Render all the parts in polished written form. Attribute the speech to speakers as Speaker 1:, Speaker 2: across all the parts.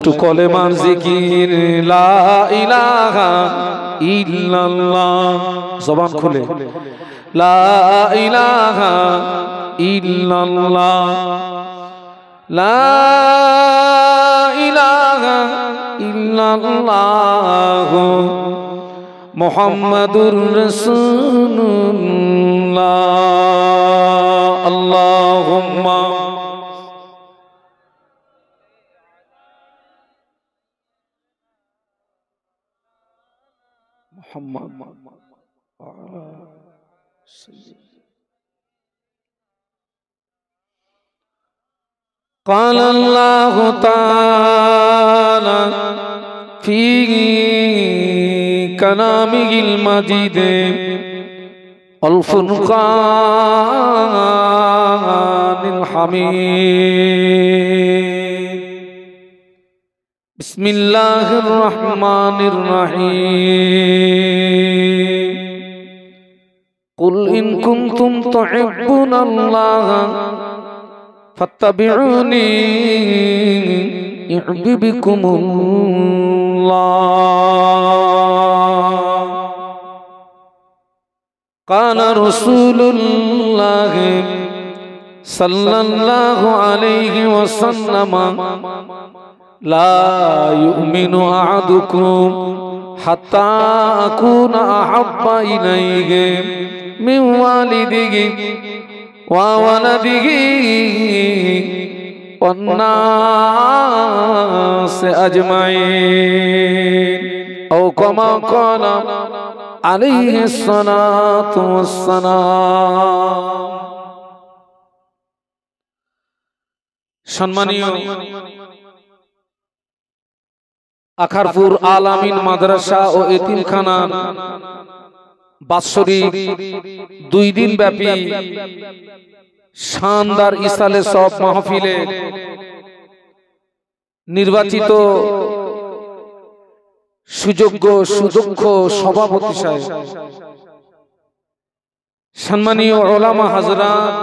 Speaker 1: একটু কলেমার জিকির লা ইলাহা ইল্লাল্লাহ জবান খুলে লা ইলাহা ইল্লাল্লাহ লা ইলাহা ইল্লাল্লাহ মুহাম্মাদুর রাসূলুল্লাহ আল্লাহুম্মা মুহাম্মাদ قال الله تعالى في كلامه المجيد الفرقان الحميد بسم الله الرحمن الرحيم قل إن كنتم تحبون الله فاتبعوني يحببكم الله قال رسول الله صلى الله عليه وسلم لا يؤمن أحدكم حتى أكون أحب إليه من والده وولده والناس أجمعين أو كما قال عليه الصلاة والسلام সম্মানীয় আখারপুর আল আমিন মাদ্রাসা ও এতিমখানা বাৎসরিক 2 দিন ব্যাপী শানদার ইসালে সব মাহফিলে নির্বাচিত সুযোগ্য সুদক্ষ সভাপতি সাহেব, সম্মানীয় উলামা হাজরাত,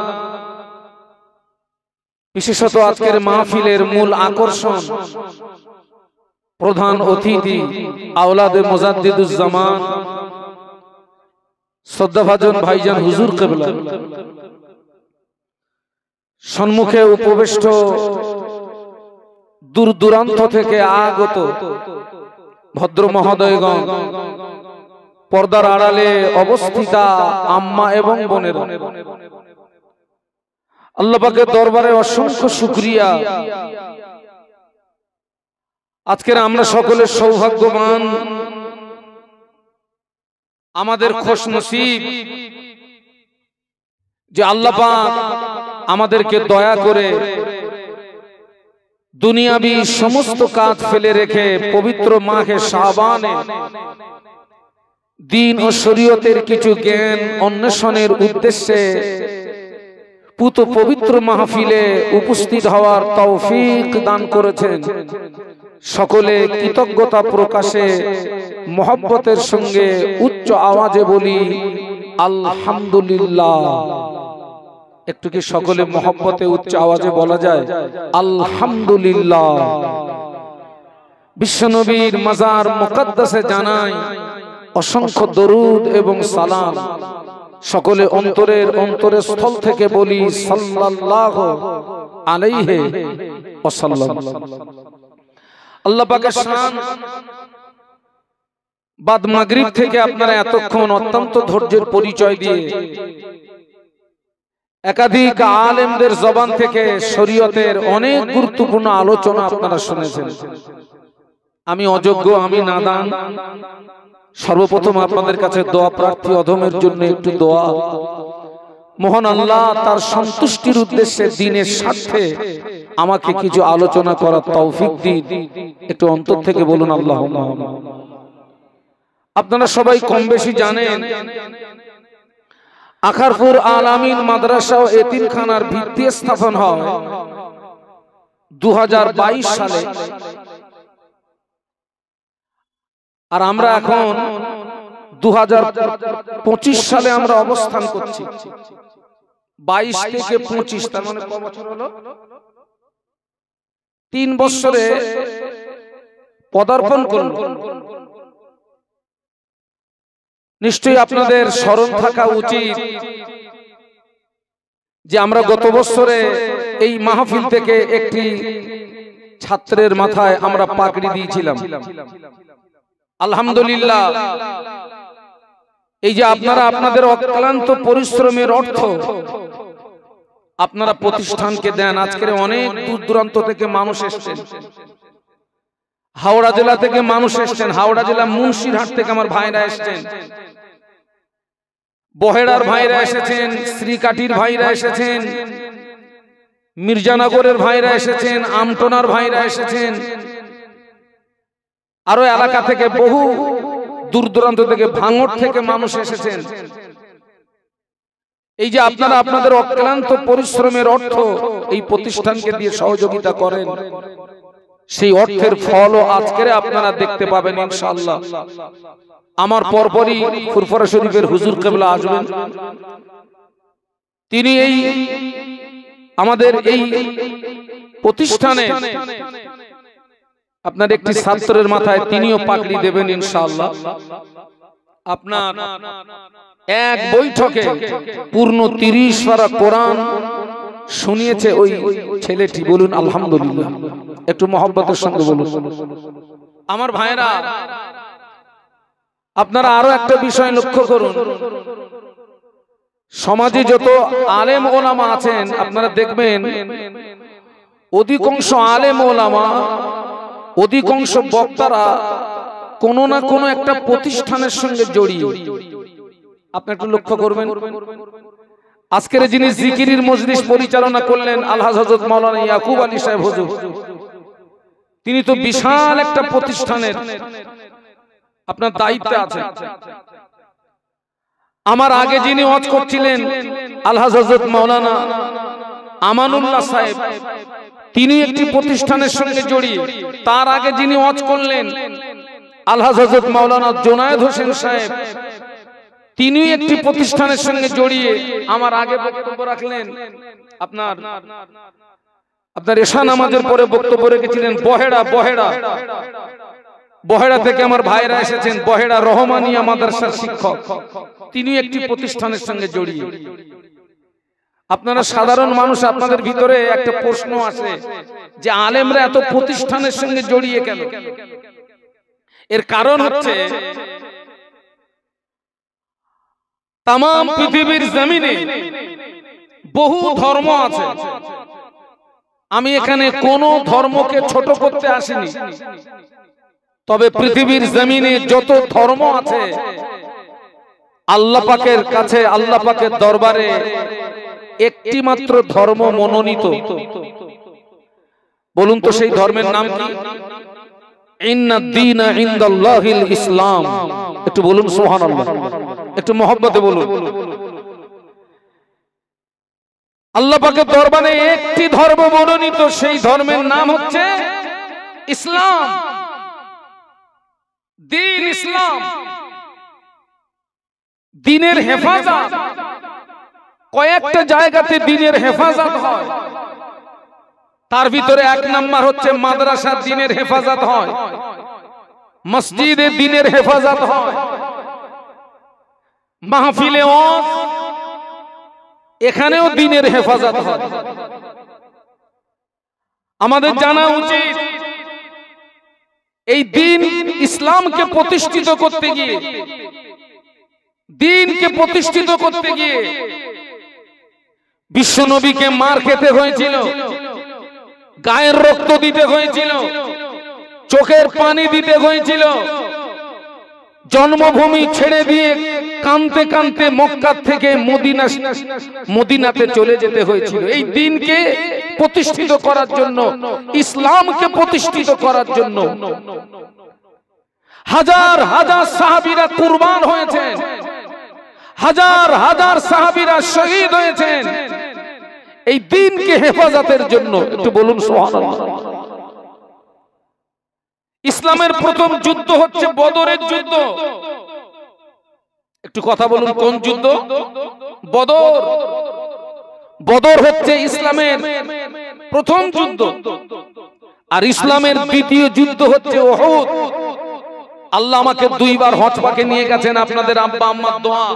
Speaker 1: বিশেষত আজকের মাহফিলের মূল আকর্ষণ প্রধান অতিথি আওলাদে মুজাদ্দিদুজ্জামান শ্রদ্ধাভাজন ভাইজান হুজুর কিবলা, সম্মুখে উপবিষ্ট দূর দূরান্ত থেকে আগত ভদ্র মহোদয়গণ, পর্দার আড়ালে অবস্থিতা আম্মা এবং বোনেরা, আল্লাহ পাকের দরবারে অসংখ্য শুকরিয়া। আজকের আমরা সকলে সৌভাগ্যবান, আমাদের খুশনসিব যে আল্লাহ পাক আমাদেরকে দয়া করে দুনিয়াবি সমস্ত কাজ ফেলে রেখে পবিত্র মাহে শাবানে দ্বীন ও শরীয়তের কিছু জ্ঞান অন্বেষণের উদ্দেশ্যে পুত পবিত্র মাহফিলে উপস্থিত হওয়ার তৌফিক দান করেছেন। সকলে কৃতজ্ঞতা প্রকাশে মহব্বতের সঙ্গে উচ্চ আওয়াজে বলি আলহামদুলিল্লাহ। একটু কি সকলে মহব্বতে উচ্চ আওয়াজে বলা যায় আলহামদুলিল্লাহ? বিশ্বনবীর মাজার মুকদ্দাসে জানাই অসংখ্য দরুদ এবং সালাম। সকলে অন্তরের স্থল থেকে বলি সাল্লাল্লাহু আলাইহি ওয়াসাল্লাম। আল্লাহ পাকের শান, বাদ মাগরিব থেকে আপনারা এতক্ষণ অত্যন্ত ধৈর্যের পরিচয় দিয়ে একাধিক আলেমদের জবান থেকে শরীয়তের অনেক গুরুত্বপূর্ণ আলোচনা আপনারা শুনেছেন। আমি অযোগ্য, আমি নাদান। সর্বপ্রথম আপনাদের কাছে দোয়া প্রার্থী, অধমের জন্য একটু দোয়া। মহান আল্লাহ তার সন্তুষ্টির উদ্দেশ্যে দ্বীনের স্বার্থে আমাকে কিছু আলোচনা করার তৌফিক দিন। একটু অন্তর থেকে বলুন আল্লাহুম্মা। আপনারা সবাই কম বেশি জানেন আখারপুর আল আমিন মাদ্রাসা ও এতিমখানার ভিত্তি স্থাপন হয় 2022 সালে। আর আমরা এখন 2025 সালে আমরা অবস্থান করছি। 22 থেকে 25, তার মানে কত বছর হলো? 3 বছরে পদার্পণ করল। নিশ্চয়ই আপনাদের স্মরণ থাকা উচিত যে আমরা গত বছরে এই মাহফিল থেকে একটি ছাত্রের মাথায় আমরা পাগড়ি দিয়েছিলাম। আলহামদুলিল্লাহ, এই যে আপনারা আপনাদের অক্লান্ত পরিশ্রমের অর্থ আপনারা প্রতিষ্ঠানকে দেন। আজকের অনেক দূর দূরান্ত থেকে মানুষ এসেছেন, হাওড়া জেলা থেকে মানুষ এসেছেন, হাওড়া জেলা মুন্সিরহাট থেকে আমার ভাইরা এসেছেন, বহেড়ার ভাইরা এসেছেন, শ্রীকাঠির ভাইরা এসেছেন, মির্জানগরের ভাইরা এসেছেন, আমটনার ভাইরা এসেছেন, আরো এলাকা থেকে বহু দূর দূরান্ত থেকে ভাঙড় থেকে মানুষ এসেছেন। এই যে আপনারা আপনাদের অক্লান্ত পরিশ্রমের অর্থ এই প্রতিষ্ঠানকে দিয়ে সহযোগিতা করেন, সেই অর্থের ফলও আজকের আপনারা দেখতে পাবেন ইনশাআল্লাহ। আমার পরপরই ফুরফুরা শরীফের হুজুর কেবলা আসবেন। তিনি এই আমাদের এই প্রতিষ্ঠানে আপনার একটি ছাত্রের মাথায় তিনিও পাগড়ি দেবেন ইনশাআল্লাহ। আপনার এক বৈঠকে পূর্ণ 30 পারা কোরআন শুনিয়েছে ওই ছেলেটি। বলুন আলহামদুলিল্লাহ, একটু মহব্বতের সঙ্গে বলুন। আমার ভাইরা, আপনারা আরো একটা বিষয় লক্ষ্য করুন, সমাজে যত আলেম ওলামা আছেন আপনারা দেখবেন অধিকাংশ আলেম ওলামা, অধিকাংশ বক্তারা কোনো না কোনো একটা প্রতিষ্ঠানের সঙ্গে জড়িয়ে। আপনি একটু লক্ষ্য করবেন, আজকের যিনি জিকিরের মজলিস পরিচালনা করলেন আলহাজ হযরত মাওলানা ইয়াকুব আলী সাহেব হুজুর, তিনি তো বিশাল একটা প্রতিষ্ঠানের আপনার দায়িত্বে আছেন। আমার আগে যিনি ওয়াজ করছিলেন আলহাজ হযরত মাওলানা আমানুল্লাহ সাহেব, তিনি একটি প্রতিষ্ঠানের সঙ্গে জড়িয়ে। তার আগে যিনি ওয়াজ করলেন আলহাজ হযরত মাওলানা জোনায়েদ হোসেন সাহেব, তিনি একটি প্রতিষ্ঠানের সঙ্গে জড়িয়ে। আমার আগে বক্তব্য রাখলেন আপনার এশা নামাজের পরে বক্তব্য রেখেছিলেন বহেড়া থেকে আমার ভাইরা এসেছেন, বহেড়া রহমানিয়া মাদ্রাসার শিক্ষক, তিনি একটি প্রতিষ্ঠানের সঙ্গে জড়িয়ে। আপনারা সাধারণ মানুষ, আপনাদের ভিতরে একটা প্রশ্ন আসে যে আলেমরা এত প্রতিষ্ঠানের সঙ্গে জড়িয়ে কেন? এর কারণ হচ্ছে তামাম পৃথিবীর জমিনে বহু ধর্ম আছে। আমি এখানে কোন ধর্মকে ছোট করতে আসিনি, তবে পৃথিবীর জমিনে যত ধর্ম আছে আল্লাহ পাকের কাছে, আল্লাহ পাকের দরবারে একটি মাত্র ধর্ম মনোনীত। বলুন তো সেই ধর্মের নাম কি? ইন্নাদ-দীনা ইনদাল্লাহিল ইসলাম। একটু বলুন সুবহানাল্লাহ, একটু মহব্বতে বলুন। আল্লাহ পাকের দরবারে একটি ধর্ম মনোনীত, সেই ধর্মের নাম হচ্ছে ইসলাম, দ্বীন ইসলাম। দ্বীনের হেফাজত কয়েকটা জায়গাতে দ্বীনের হেফাজত হয়, তার ভিতরে এক নাম্বার হচ্ছে মাদ্রাসার দ্বীনের হেফাজত হয়, মসজিদে দ্বীনের হেফাজত হয়, মাহফিলে ওয়াজ এখানেও দ্বীনের হেফাজত হয়। আমাদের জানা উচিত এই দ্বীন ইসলামকে প্রতিষ্ঠিত করতে গিয়ে, দ্বীনকে প্রতিষ্ঠিত করতে গিয়ে বিশ্ব নবীকে মার খেতে হয়েছিল, গায়ের রক্ত দিতে হয়েছিল, চোখের পানি দিতে হয়েছিল, জন্মভূমি ছেড়ে দিয়ে কাঁদতে কাঁদতে মক্কা থেকে মদিনাতে চলে যেতে হয়েছিল এই দ্বীনকে প্রতিষ্ঠিত করার জন্য, ইসলামকে প্রতিষ্ঠিত করার জন্য। হাজার হাজার সাহাবীরা কুরবান হয়েছেন, হাজার হাজার সাহাবীরা শহীদ হয়েছেন এই দ্বীনকে হেফাজতের জন্য। একটু বলুন সুবহানাল্লাহ। ইসলামের প্রথম যুদ্ধ হচ্ছে বদরের যুদ্ধ। একটু কথা বলুন, কোন যুদ্ধ? বদর। বদর হচ্ছে ইসলামের প্রথম যুদ্ধ। আর ইসলামের দ্বিতীয় যুদ্ধ হচ্ছে উহুদ। আল্লাহ আমাকে 2 বার হজ পাকে নিয়ে গেছেন, আপনাদের আব্বা আম্মার দোয়া।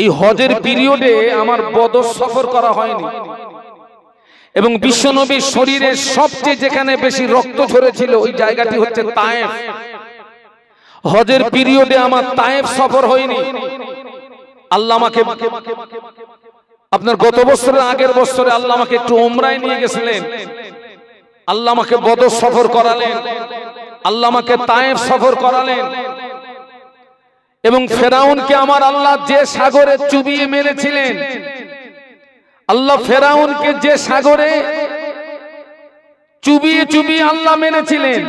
Speaker 1: এই হজের পিরিয়ডে আমার বদর সফর করা হয়নি, এবং বিশ্বনবীর শরীরে সবচেয়ে যেখানে বেশি রক্ত ঝরেছিল ওই জায়গাটি হচ্ছে তায়েফ। হজের পিরিয়ডে আমার তায়েফ সফর হয়নি। আল্লাহ আমাকে আপনার গত বছরের আগের বছরে আল্লাহ আমাকে একটু উমরায় নিয়ে গেছিলেন, আল্লাহ আমাকে বদর সফর করালেন, আল্লাহ আমাকে তায়েফ সফর করালেন। এবং ফেরাউনকে আমার আল্লাহ যে সাগরে চুবিয়ে মেরেছিলেন, আল্লাহ ফেরাউনকে যে সাগরে চুবিয়ে চুবিয়ে আল্লাহ মেরেছিলেন,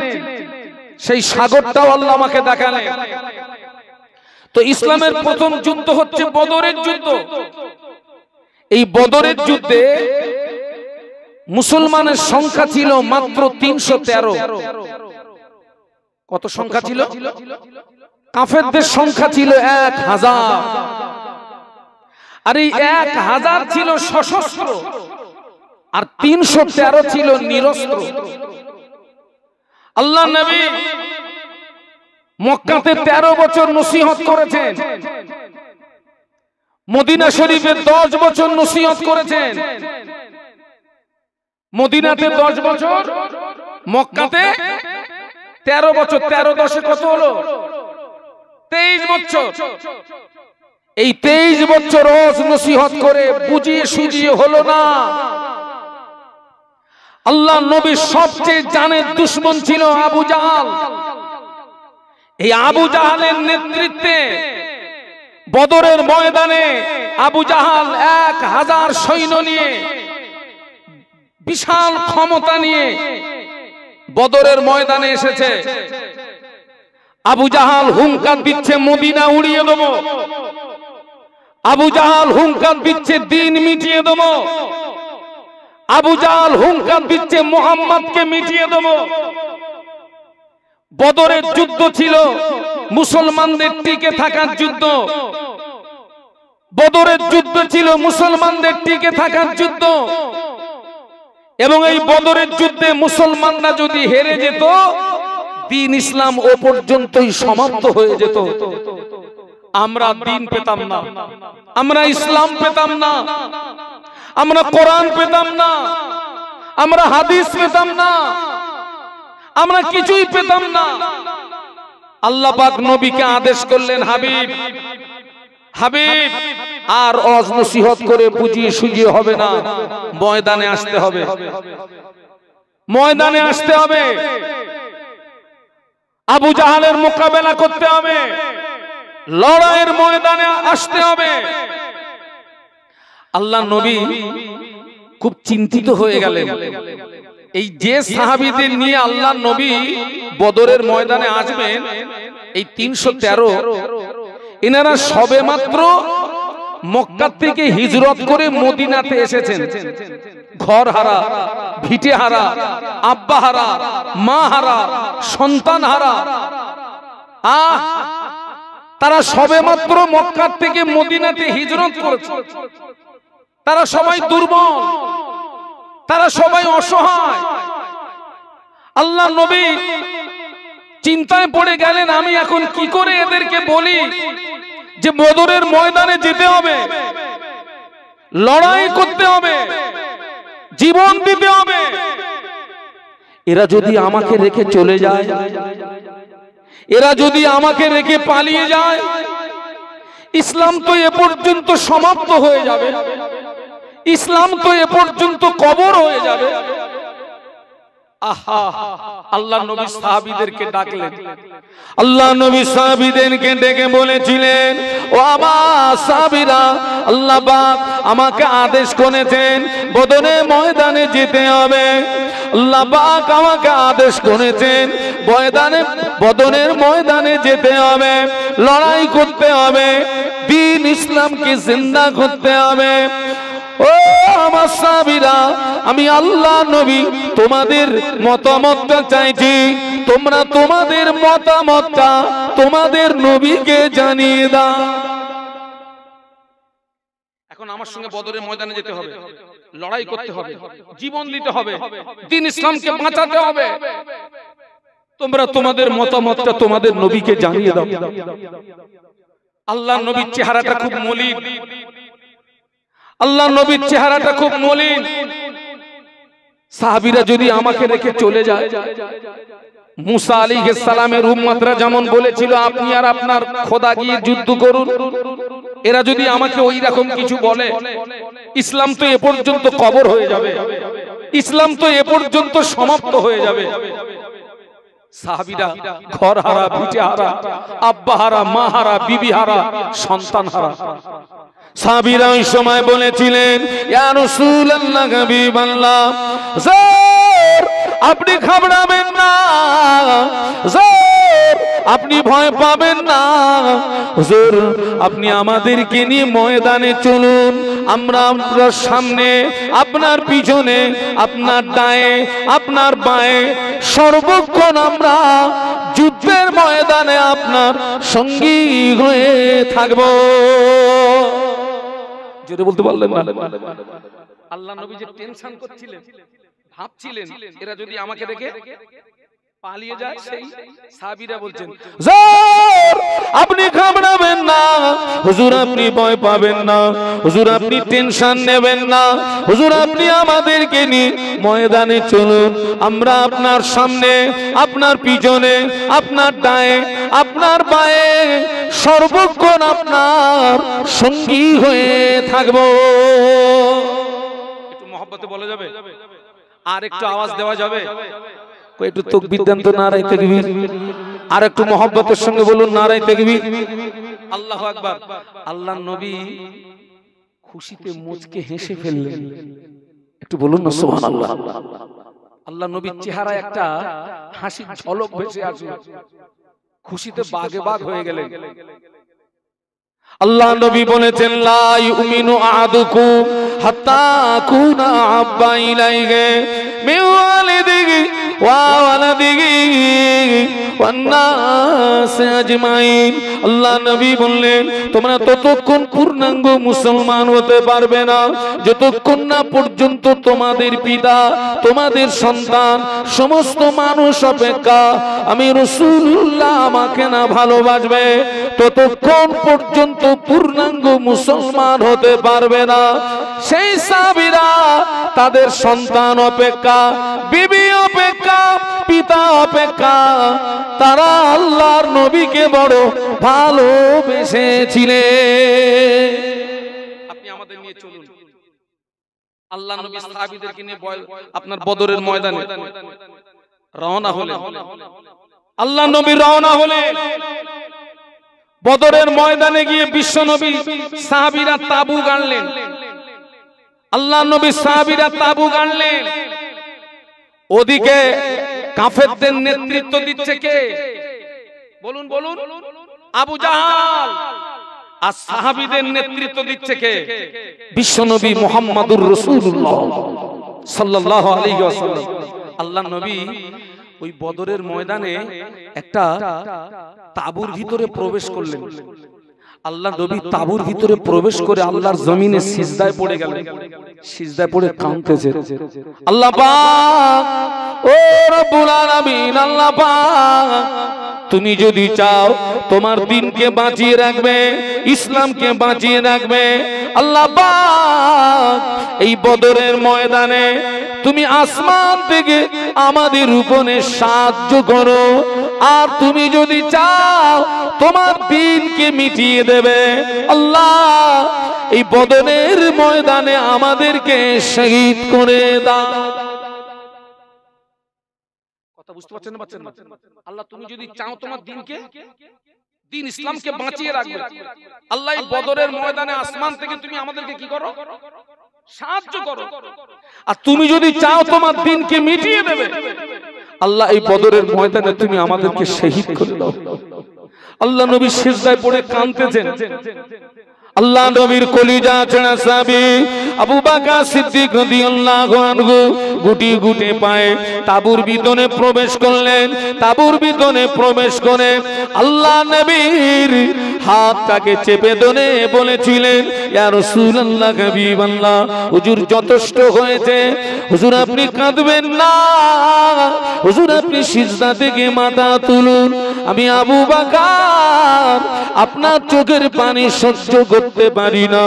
Speaker 1: সেই সাগরটাও আল্লাহ আমাকে দেখালেন। তো ইসলামের প্রথম যুদ্ধ হচ্ছে বদরের যুদ্ধ। এই বদরের যুদ্ধে মুসলমানের সংখ্যা ছিল মাত্র 313। কত সংখ্যা ছিল? কাফেরদের সংখ্যা ছিল 1000। আর এই 1000 ছিল সশস্ত্র, আর 313 ছিল নিরস্ত্র। আল্লাহ নবী মক্কাতে 13 বছর নসিহত করেছেন, মদিনা শরীফে 10 বছর নসিহত করেছেন। মদিনাতে 10 বছর, মক্কাতে 13 বছর। 13 10 কত হলো? 23 বছর। এই 23 বছর রোজ নসিহত করে বুঝিয়ে সুজিয়ে হলো না। আল্লাহ নবীর সবচেয়ে জানের দুশমন ছিল আবু জাহাল। এই আবু জাহালের নেতৃত্বে বদরের ময়দানে আবু জাহাল 1000 সৈন্য নিয়ে, বিশাল ক্ষমতা নিয়ে বদরের ময়দানে এসেছে। আবু জাহাল হুঙ্কার দিচ্ছে মদিনা উড়িয়ে দেব, আবু জাহাল হুঙ্কার দিচ্ছে দিন মিটিয়ে দেব, আবু জাহাল হুঙ্কার দিচ্ছে মুহাম্মদকে মিটিয়ে দেব। বদরের যুদ্ধ ছিল মুসলমানদের টিকে থাকার যুদ্ধ। বদরের যুদ্ধ ছিল মুসলমানদের টিকে থাকার যুদ্ধ। এবং এই বদরের যুদ্ধে মুসলমানরা যদি হেরে যেত, দ্বীন ইসলাম ও পর্যন্তই সমাপ্ত হয়ে যেত। আমরা দ্বীন পেতাম না, আমরা ইসলাম পেতাম না, আমরা কোরআন পেতাম না, আমরা হাদিস পেতাম না, আমরা কিছুই পেতাম না। আল্লাহ পাক নবীকে আদেশ করলেন, হাবিব হাবিব আর ওয়াজ নসিহত করে বুঝিয়ে সুজিয়ে হবে না, ময়দানে আসতে হবে, ময়দানে আসতে হবে। আবু জাহালের মোকাবেলা করতে হবে, লড়াইয়ের ময়দানে আসতে হবে। আল্লাহ নবী খুব চিন্তিত হয়ে গেলেন। এই যে সাহাবীদের নিয়ে আল্লাহ নবী বদরের ময়দানে আসবেন, এই 313, এনারা সবে মাত্র মক্কা থেকে হিজরত করে মদিনাতে এসেছেন। ঘর হারা, ভিটে হারা, আব্বা হারা, মা হারা, সন্তান হারা। তারা সবে মাত্র মক্কা থেকে মদিনাতে হিজরত করেছে। তারা সবাই দুর্বল, তারা সবাই অসহায়। আল্লাহ নবী চিন্তায় পড়ে গেলেন, আমি এখন কি করে এদেরকে বলি যে বদরের ময়দানে যেতে হবে, লড়াই করতে হবে, জীবন দিতে হবে। এরা যদি আমাকে রেখে চলে যায়, এরা যদি আমাকে রেখে পালিয়ে যায়, ইসলাম তো এ পর্যন্ত সমাপ্ত হয়ে যাবে, ইসলাম তো এ পর্যন্ত কবর হয়ে যাবে। আহা, আল্লাহ নবী সাহাবীদেরকে ডাকলেন। আল্লাহ নবী সাহাবীদেরকে ডেকে বলেছিলেন, ও আমার সাহাবীরা, আল্লাহ পাক আমাকে আদেশ করেছেন বদরের ময়দানে যেতে হবে। আল্লাহ পাক আমাকে আদেশ করেছেন বদরের ময়দানে যেতে হবে, লড়াই করতে হবে, দ্বীন ইসলামকে জিন্দা করতে হবে। ও আমার সাহাবীরা, আমি আল্লাহ নবী তোমাদের মতামতটা চাইছি। তোমরা তোমাদের মতামতটা তোমাদের নবীকে জানিয়ে দাও। এখন আমার সঙ্গে বদরের ময়দানে যেতে হবে, লড়াই করতে হবে, জীবন দিতে হবে, দ্বীন ইসলামকে বাঁচাতে হবে। তোমরা তোমাদের মতামতটা তোমাদের নবীকে জানিয়ে দাও। আল্লাহর নবীর চেহারাটা খুব মলিন, আল্লাহর নবীর চেহারাটা খুব মলিন। সাহাবীরা যদি আমাকে রেখে চলে যায়, মুসা আলাইহিস সালামের উম্মতরা যেমন বলেছিল আপনি আর আপনার খোদা গিয়ে যুদ্ধ করুন, এরা যদি আমাকে ওই রকম কিছু বলে, ইসলাম তো এ পর্যন্ত কবর হয়ে যাবে, ইসলাম তো এ পর্যন্ত সমাপ্ত হয়ে যাবে। সাহাবীরা ঘর হারা, ভিটে হারা, আব্বা হারা, মা হারা, বিবি হারা, সন্তান হারা। সাহাবীরা ওই সময় বলেছিলেন ইয়া রাসূলুল্লাহ, হাবিবাল্লাহ, জোর আপনি ঘাবড়াবেন না, জোর আপনি ভয় পাবেন না, হুজুর আপনি আমাদেরকে নিয়ে ময়দানে চলুন, আমরা আপনার সামনে, আপনার পিছনে, আপনার ডায়ে, আপনার বাঁয়ে সর্বক্ষণ আমরা যুদ্ধের ময়দানে আপনার সঙ্গী হয়ে থাকব। জোরে বলতে পারলেন না? আল্লাহ নবী যে টেনশন করছিলেন, ভাবছিলেন এরা যদি আমাকে দেখে পালিয়ে যায়, সেই সাহাবীরা বলছেন জোর আপনি ঘাবড়াবেন না, হুজুর আপনি ভয় পাবেন না, হুজুর আপনি টেনশন নেবেন না, হুজুর আপনি আমাদেরকে নিয়ে ময়দানে চলুন, আমরা আপনার সামনে, আপনার পিছনে, আপনার ডায়ে, আপনার বাঁয়ে সর্বক্ষণ আপনার সঙ্গী হয়ে থাকবো। একটু মহব্বতে বলা যাবে? আর একটু আওয়াজ দেওয়া যাবে? একটু তাকবীর দেন তো, নারায়ে তাকবীর। আর একটু মহব্বতের সঙ্গে বলুন নারায়ে তাকবীর। আল্লাহু আকবার। আল্লাহর নবী খুশিতে মুচকে হেসে ফেললেন, একটু বলুন না সুবহানাল্লাহ। আল্লাহর নবীর চেহারায় একটা হাসির ঝলক ভেসে আসে, খুশিতে বাগে বাগ হয়ে গেলেন। আল্লাহ নবী বলেছেন লা ইউমিনু আহাদুকুম হাত্তা কুনা আব্বা ইলাইহি মিন ওয়ালিদিহি ওয়া ওয়ালাদিহি ওয়ান নাস আজমাইন। আল্লাহ নবী বললেন তোমরা ততক্ষণ পূর্ণাঙ্গ মুসলমান হতে পারবে না যতক্ষণ না পর্যন্ত তোমাদের পিতা, তোমাদের সন্তান, সমস্ত মানুষ অপেক্ষা আমি রাসূলুল্লাহ আমাকে না ভালোবাসবে, ততক্ষণ পর্যন্ত পূর্ণাঙ্গ মুসলমান হতে পারবে না। সেই সাহাবীরা তাদের সন্তান অপেক্ষা, বিবি অপেক্ষা, পিতা অপেক্ষা তারা আল্লাহর নবীকে বড় ভালোবেসেছিলেন। আপনি আমাদের নিয়ে চলুন। আল্লাহর নবী সাহাবীদেরকে নিয়ে আপনার বদরের ময়দানে রওনা হলেন। আল্লাহর নবী রওনা হলেন বদরের ময়দানে গিয়ে বিশ্ব নবী সাহাবীরা তাবু গাড়লেন। আল্লাহর নবী সাহাবীরা তাবু গাড়লেন। ওদিকে কাফেরদের নেতৃত্ব দিচ্ছে কে? বলুন বলুন। আবু জাহাল। আর সাহাবীদের নেতৃত্ব দিচ্ছে কে? বিশ্বনবী মুহাম্মদুর রাসূলুল্লাহ সাল্লাল্লাহু আলাইহি ওয়াসাল্লাম। আল্লাহর নবী ওই বদরের ময়দানে একটা তাঁবুর ভিতরে প্রবেশ করলেন। আল্লাহ নবী তাঁবুর ভিতরে প্রবেশ করে আল্লাহর জমিনে সিজদায় পড়ে গেলেন। সিজদায় পড়ে কাঁদতেছে, আল্লাহ পাক, ও রব্বুল আলামিন, আল্লাহ পাক তুমি যদি চাও তোমার দ্বীনকে বাঁচিয়ে রাখবে, ইসলামকে বাঁচিয়ে রাখবে, আল্লাহ পাক এই বদরের ময়দানে তুমি আসমান থেকে আমাদের উপরে সাহায্য করো। আর তুমি যদি চাও তোমার দ্বীনকে মিটিয়ে দেবে, আল্লাহ এই বদরের ময়দানে আমাদেরকে শহীদ করে দাও। কথা বুঝতে পারছেন না? পাচ্ছেন না? আল্লাহ তুমি যদি চাও তোমার দ্বীনকে, দ্বীন ইসলামকে বাঁচিয়ে রাখবে, আল্লাহ এই বদরের ময়দানে আসমান থেকে তুমি আমাদেরকে কি করো? সাহায্য করো। আর তুমি যদি চাও তোমার দ্বীনকে মিটিয়ে দেবে, আল্লাহ এই বদরের ময়দানে তুমি আমাদেরকে শহীদ করে দাও। আল্লাহ নবী সিজদায় পড়ে কাঁদতেছেন। আল্লাহ নবীর কলিজা ছেঁড়া সাহাবী আবু বকর সিদ্দিক রাদিয়াল্লাহু আনহু গুটি গুটি পায়ে তাঁবুর ভিতরে প্রবেশ করলেন। তাঁবুর ভিতরে প্রবেশ করে আল্লাহ নবীর হাতটাকে চেপে ধরে বলেছিলেন, ইয়া রাসূলুল্লাহ, হাবিবাল্লাহ, হুজুর যথেষ্ট হয়েছে, হুজুর আপনি কাঁদবেন না, হুজুর আপনি সিজদা থেকে মাথা তুলুন। আমি আবু বকর আপনার চোখের পানি সহ্য করতে পারি না।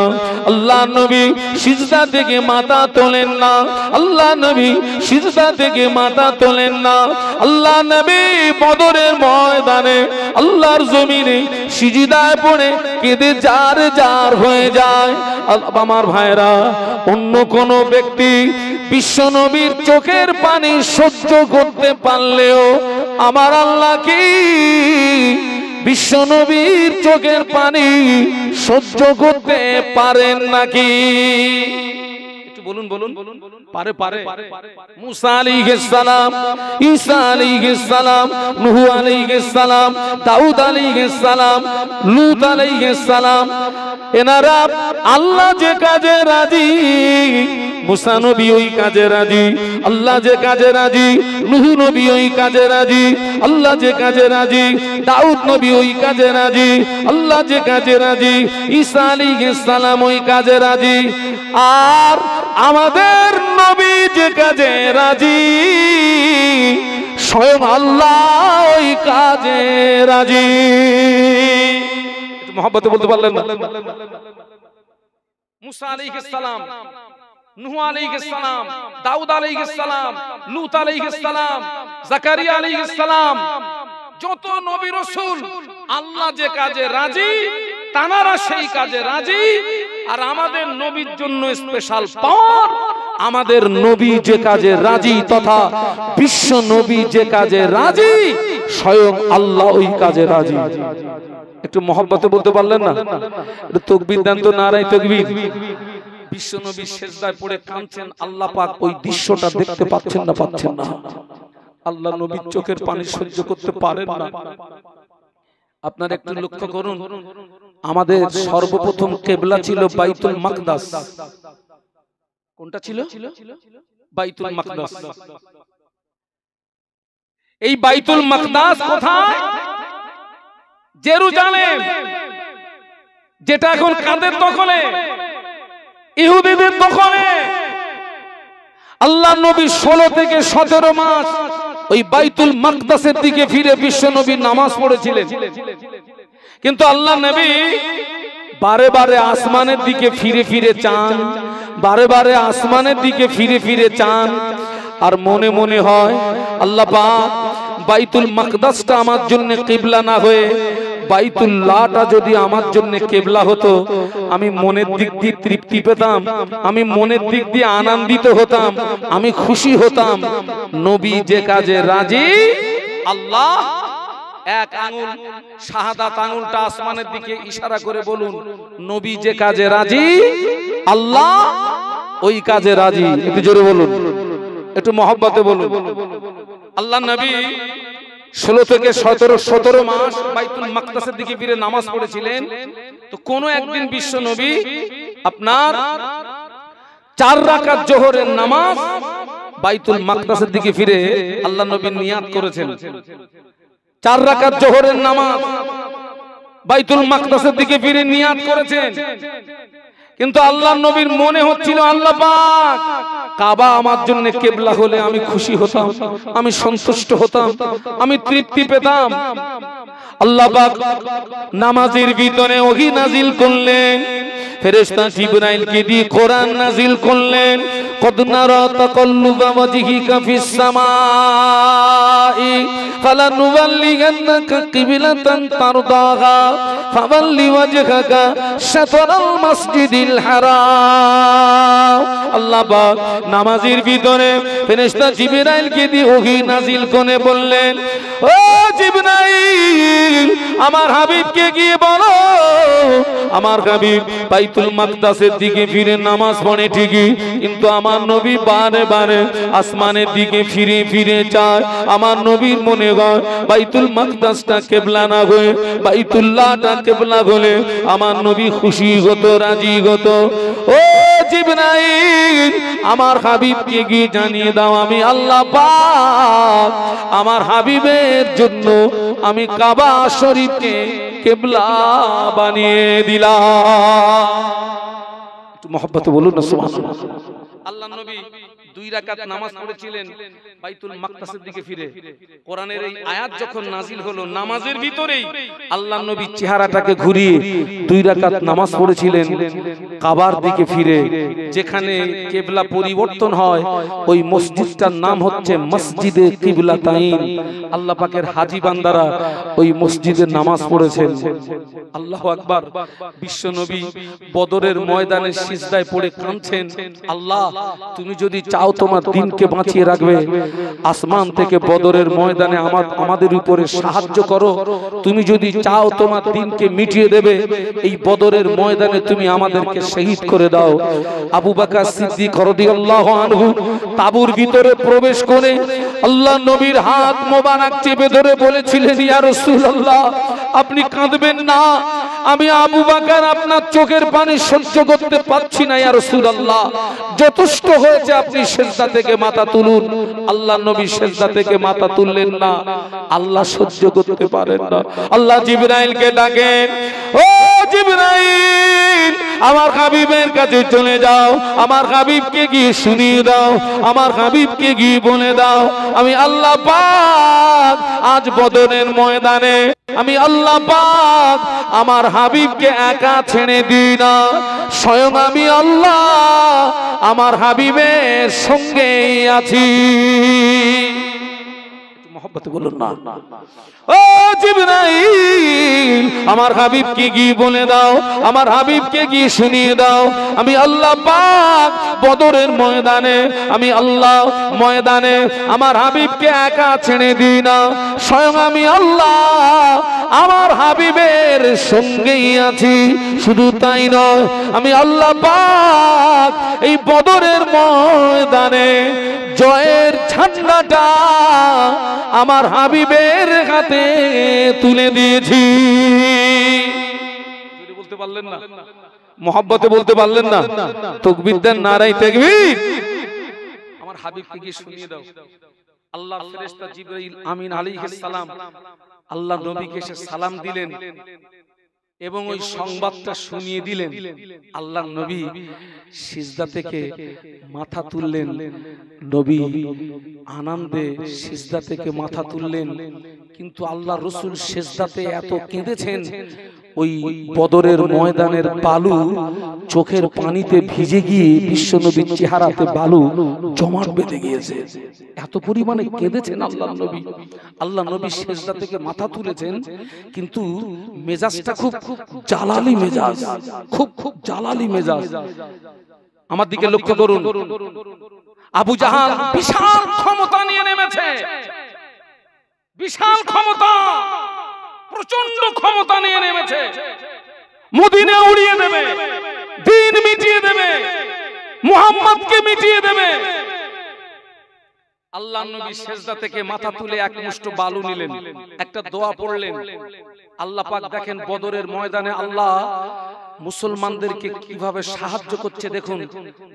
Speaker 1: আল্লাহ নবী সিজদা থেকে মাথা তোলেন না, আল্লাহ নবী সিজদা থেকে মাথা তোলেন না। আল্লাহ নবী বদরের ময়দানে আল্লাহর জমিনে সিজদায় পড়ে কেঁদে জার জার হয়ে যায়। আমার ভাইরা, অন্য কোন ব্যক্তি বিশ্ব নবীর চোখের পানি সহ্য করতে পারলেও আমার আল্লাহ কি বিশ্ব নবীর চোখের পানি সহ্য করতে পারেন নাকি? বলুন বলুন, পারে পারে। মুসা আলাইহিস সালাম, ঈসা আলাইহিস সালাম, নূহ আলাইহিস সালাম, দাউদ আলাইহিস সালাম, লূত আলাইহিস সালাম, এনারা আল্লাহ যে কাজে রাজি, মুসা নবী ওই কাজে রাজি। আল্লাহ যে কাজে রাজি, নূহ নবী ওই কাজে রাজি। আল্লাহ যে কাজে রাজি, দাউদ নবী ওই কাজে রাজি। আল্লাহ যে কাজে রাজি, ঈসা আলাইহিস সালাম ওই কাজে রাজি। আর আমাদের নবী যে কাজে রাজি, স্বয়ং আল্লাহ ওই কাজে রাজি। একটু মহব্বতে বলতে পারলেন না? মুসা আলাইহিস সালাম, নূহ আলাইহিস সালাম, দাউদ আলাইহিস সালাম, লূত আলাইহিস সালাম, জাকারিয়া আলাইহিস সালাম, যত নবী রাসূল আল্লাহ যে কাজে রাজি তানারা সেই কাজে রাজি। আর আমাদের নবীর জন্য স্পেশাল পাওয়ার, আমাদের নবী যে কাজে রাজি তথা বিশ্ব নবী যে কাজে রাজি, স্বয়ং আল্লাহ ওই কাজে রাজি। একটু মহব্বতে বলতে পারলেন না? তাকবীর দেন তো, নারায়ে তাকবীর। বিশ্ব নবী সিজদায় পড়ে কাঁদছেন, আল্লাহ পাক ওই দৃশ্যটা দেখতে পাচ্ছেন না? পাচ্ছেন না। আল্লাহ নবীর চোখের পানি সহ্য করতে পারেন না। আপনারা একটু লক্ষ্য করুন, আমাদের সর্বপ্রথম কিবলা ছিল বাইতুল মাকদাস। কোনটা ছিল? বাইতুল মাকদাস। এই বাইতুল মাকদাস কোথায়? জেরুজালেম, যেটা এখন কাদের দখলে? ইহুদিদের দখলে। আল্লাহ নবী 16 থেকে 17 মাস ওই বাইতুল মাকদাসের দিকে ফিরে বিশ্ব নবী নামাজ পড়েছিলেন। কিন্তু আল্লাহ নবী বারে বারে আসমানের দিকে ফিরে ফিরে চান, বারে বারে আসমানের দিকে ফিরে ফিরে চান। আর মনে মনে হয়, আল্লাহ পাক বাইতুল মাকদাসটা আমার জন্য কিবলা না হয়ে বাইতুল্লাহটা যদি আমার জন্য কিবলা হতো, আমি মনের দিক দিয়ে তৃপ্তি পেতাম, আমি মনের দিক দিয়ে আনন্দিত হতাম, আমি খুশি হতাম। নবী যে কাজে রাজি, আল্লাহ এক আঙ্গুল শাহাদাত আঙ্গুলটা আসমানের দিকে ইশারা করে বলুন, নবী যে কাজে রাজি, আল্লাহ ওই কাজে রাজি। একটু জোরে বলুন, একটু মহব্বতে বলুন। আল্লাহ নবী 16 থেকে 17 মাস বাইতুল মাকদাসের দিকে ফিরে নামাজ পড়েছিলেন। তো কোন একদিন বিশ্ব নবী আপনার 4 রাকাত জোহরের নামাজ বাইতুল মাকদাসের দিকে ফিরে আল্লাহ নবী নিয়াত করেছেন। 4 রাকাত জোহরের নামাজ বাইতুল মাকদাসের দিকে ফিরে নিয়াত করেছেন। কিন্তু আল্লাহ নবীর মনে হচ্ছিল, আল্লাহ পাক কাবা আমার জন্য কিবলা হলে আমি খুশি হতাম, আমি সন্তুষ্ট হতাম, আমি তৃপ্তি পেতাম। আল্লাহ পাক নামাজের ভিতরে ওহী নাজিল করলেন, ফেরেশতা জিবরাইলকে দিয়ে কোরআন নাজিল করলেন। কদ নারা তাকাল্লুবা ওয়াজহিকা ফিস সামাই ফালানুওয়াল্লিয়ান্নাকা কিবলাতান তারদাহা ফাওয়াল্লি ওয়াজহাকা শাতরাল মাসজিদিল হারাম। আল্লাহ পাক নামাজের ভিতরে ফেরেশতা জিবরাইলকে দিয়ে ওহী নাজিল করে বললেন, ও জিবরাইল, আমার হাবিবকে গিয়ে বলো, আমার হাবিব বাইতুল মাকদাসের দিকে ফিরে নামাজ পড়ে ঠিকই, কিন্তু আমার নবী বারে বারে আসমানের দিকে ফিরে ফিরে যায়। আমার নবীর মনে হয় বাইতুল মাকদাসটা কিবলা না হয়ে বাইতুল্লাহটা কিবলা হলে আমার নবী খুশি হতো, রাজি হতো। ও জিবরাইল, আমার হাবিবকে গিয়ে জানিয়ে দাও, আমি আল্লাহ পাক আমার হাবিবের জন্য আমি কাবা শরীফকে কিবলা বানিয়ে দিলাম। একটু মহব্বতে বলুন না সুবহানাল্লাহ। আল্লাহর নবী 2 রাকাত নামাজ পড়েছিলেন বাইতুল মাকদাসের দিকে ফিরে। কোরআনের এই আয়াত যখন নাজিল হলো, নামাজের ভিতরেই আল্লাহর নবী চেহারাটাকে ঘুরিয়ে 2 রাকাত নামাজ পড়েছিলেন কাবার দিকে ফিরে। যেখানে কিবলা পরিবর্তন হয় ওই মসজিদটার নাম হচ্ছে মসজিদে কিবলাতাইন। আল্লাহ পাকের হাজী বান্দারা ওই মসজিদে নামাজ পড়েছেন। আল্লাহু আকবার। বিশ্ব নবী বদরের ময়দানে সিজদায় পড়ে কাঁদছেন, আল্লাহ তুমি যদি চাও তোমার দ্বীনকে বাঁচিয়ে রাখবে, আসমান থেকে বদরের ময়দানে আমাদের উপরে সাহায্য করো। তুমি যদি চাও তোমার দ্বীনকে মিটিয়ে দেবে, এই বদরের ময়দানে তুমি আমাদেরকে শহীদ করে দাও। আবু বকর সিদ্দিক রাদিয়াল্লাহু আনহু তাঁবুর ভিতরে প্রবেশ করে আল্লাহ নবীর হাত মোবারক চেপে ধরে বলেছিলেন, ইয়া রাসূলুল্লাহ আপনি কাঁদবেন না, আমি আবু বকর আপনার চোখের পানি সহ্য করতে পারছি না, ইয়া রাসূলুল্লাহ যথেষ্ট হয়েছে, আপনি সিজদা থেকে মাথা তুলুন। আল্লাহ নবী সিজদা থেকে মাথা তুললেন না, আল্লাহ সহ্য করতে পারেন না। আল্লাহ জিবরাইলকে ডাকেন, ও জিবরাইল আমার হাবিবের কাছে চলে যাও, আমার হাবিবকে গিয়ে শুনিয়ে দাও, আমার হাবিবকে গিয়ে বলে দাও আমি আল্লাহ পাক আজ বদরের ময়দানে আমি আল্লাহ পাক আমার হাবিবকে একা ছেড়ে দিই না, স্বয়ং আমি আল্লাহ আমার হাবিবের সঙ্গেই আছি। মহব্বতে বলুন না, ও জিবরাইল আমার হাবিবকে গিয়ে বলে দাও, আমার হাবিবকে গিয়ে শুনিয়ে দাও আমি আল্লাহ পাক বদরের ময়দানে আমি আল্লাহ ময়দানে আমার হাবিবকে একা ছেড়ে দিই না, স্বয়ং আমি আল্লাহ আমার হাবিবের সঙ্গেই আছি। শুধু তাই নয়, আমি আল্লাহ পাক এই বদরের ময়দানে জয়ের ঝান্ডাটা আমার হাবিবের হাতে তুলে দিয়েছি। যদি বলতে পারলেন না, মহব্বতে বলতে পারলেন না, তাকবীর দেন, নারায়ে তাকবীর। আমার হাবিবকে গিয়ে শুনিয়ে দাও। আল্লাহর ফেরেশতা জিবরাইল আমিন আলাইহিস সালাম আল্লাহ নবীকে এসে সালাম দিলেন এবং ওই সংবাদটা শুনিয়ে দিলেন। আল্লাহ নবী সিজদা থেকে মাথা তুললেন, নবী আনন্দে সিজদা থেকে মাথা তুললেন। কিন্তু আল্লাহ রাসূল সিজদাতে এত কেঁদেছেন, ওই বদরের ময়দানের বালু চোখের পানিতে ভিজে গিয়ে বিশ্বনবীর চেহারাতে বালু জমাট বেঁধে গিয়েছে। এত পরিমাণে কেঁদেছেন আল্লাহ নবী। আল্লাহ নবী সিজদা থেকে মাথা তুলেছেন, কিন্তু মেজাজটা খুব জালালি মেজাজ, খুব জালালি মেজাজ। আমার দিকে লক্ষ্য করুন, আবু জাহাল বিশাল ক্ষমতা নিয়ে নেমেছে, বিশাল ক্ষমতা, প্রচন্ড ক্ষমতা নিয়ে নেমেছে। মদিনা উড়িয়ে দেবে, দ্বীন মিটিয়ে দেবে, মুহাম্মদকে মিটিয়ে দেবে। আল্লাহর নবী সিজদা থেকে মাথা তুলে এক মুষ্ঠ বালু নিলেন, একটা দোয়া পড়লেন। আল্লাহ পাক দেখেন বদরের ময়দানে আল্লাহ মুসলমানদেরকে কিভাবে সাহায্য করছে দেখুন।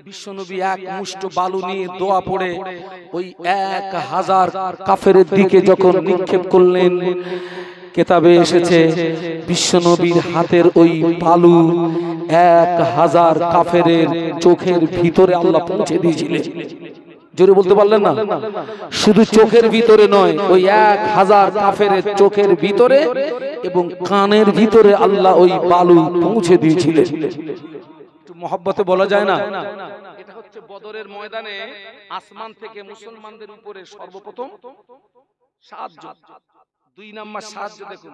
Speaker 1: বিশ্বনবী এক মুষ্ঠ বালু নিয়ে দোয়া পড়ে ওই 1000 কাফেরের দিকে যখন নিক্ষেপ করলেন, কিতাবে এসেছে বিশ্বনবীর হাতের ওই বালু 1000 কাফেরের চোখের ভিতরে আল্লাহ পৌঁছে দিয়েছিলেন। জোরে বলতে পারলেন না? শুধু চোখের ভিতরে নয়, ওই 1000 কাফেরের চোখের ভিতরে এবং কানের ভিতরে আল্লাহ ওই বালু পৌঁছে দিয়েছিলেন। একটু মহব্বতে বলা যায় না? এটা হচ্ছে বদরের ময়দানে আসমান থেকে মুসলমানদের উপরে সর্বপ্রথম সাহায্য। 2 নাম্বার সাহায্য দেখুন,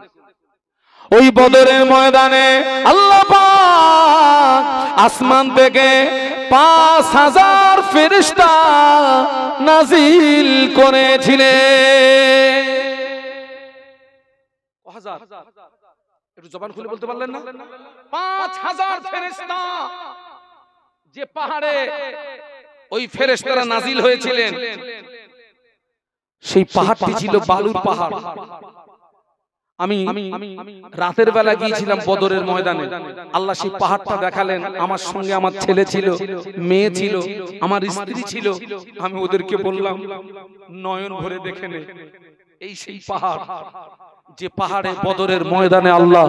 Speaker 1: ওই বদরের ময়দানে আল্লাহ পাক আসমান থেকে 5000 ফেরেশতা নাজিল করেছিলেন। একটু জবান খুলে বলতে পারলেন না? 5000 ফেরেশতা, যে পাহাড়ে ওই ফেরেশতারা নাজিল হয়েছিলেন, সেই পাহাড়টি ছিল বালুর পাহাড়। আমি রাতের বেলা গিয়েছিলাম বদরের ময়দানে, আল্লাহ সেই পাহাড়টা দেখালেন। আমার সঙ্গে আমার ছেলে ছিল, মেয়ে ছিল, আমার স্ত্রী ছিল। আমি ওদেরকে বললাম নয়ন ভরে দেখে নে, এই সেই পাহাড় যে পাহাড়ে বদরের ময়দানে আল্লাহ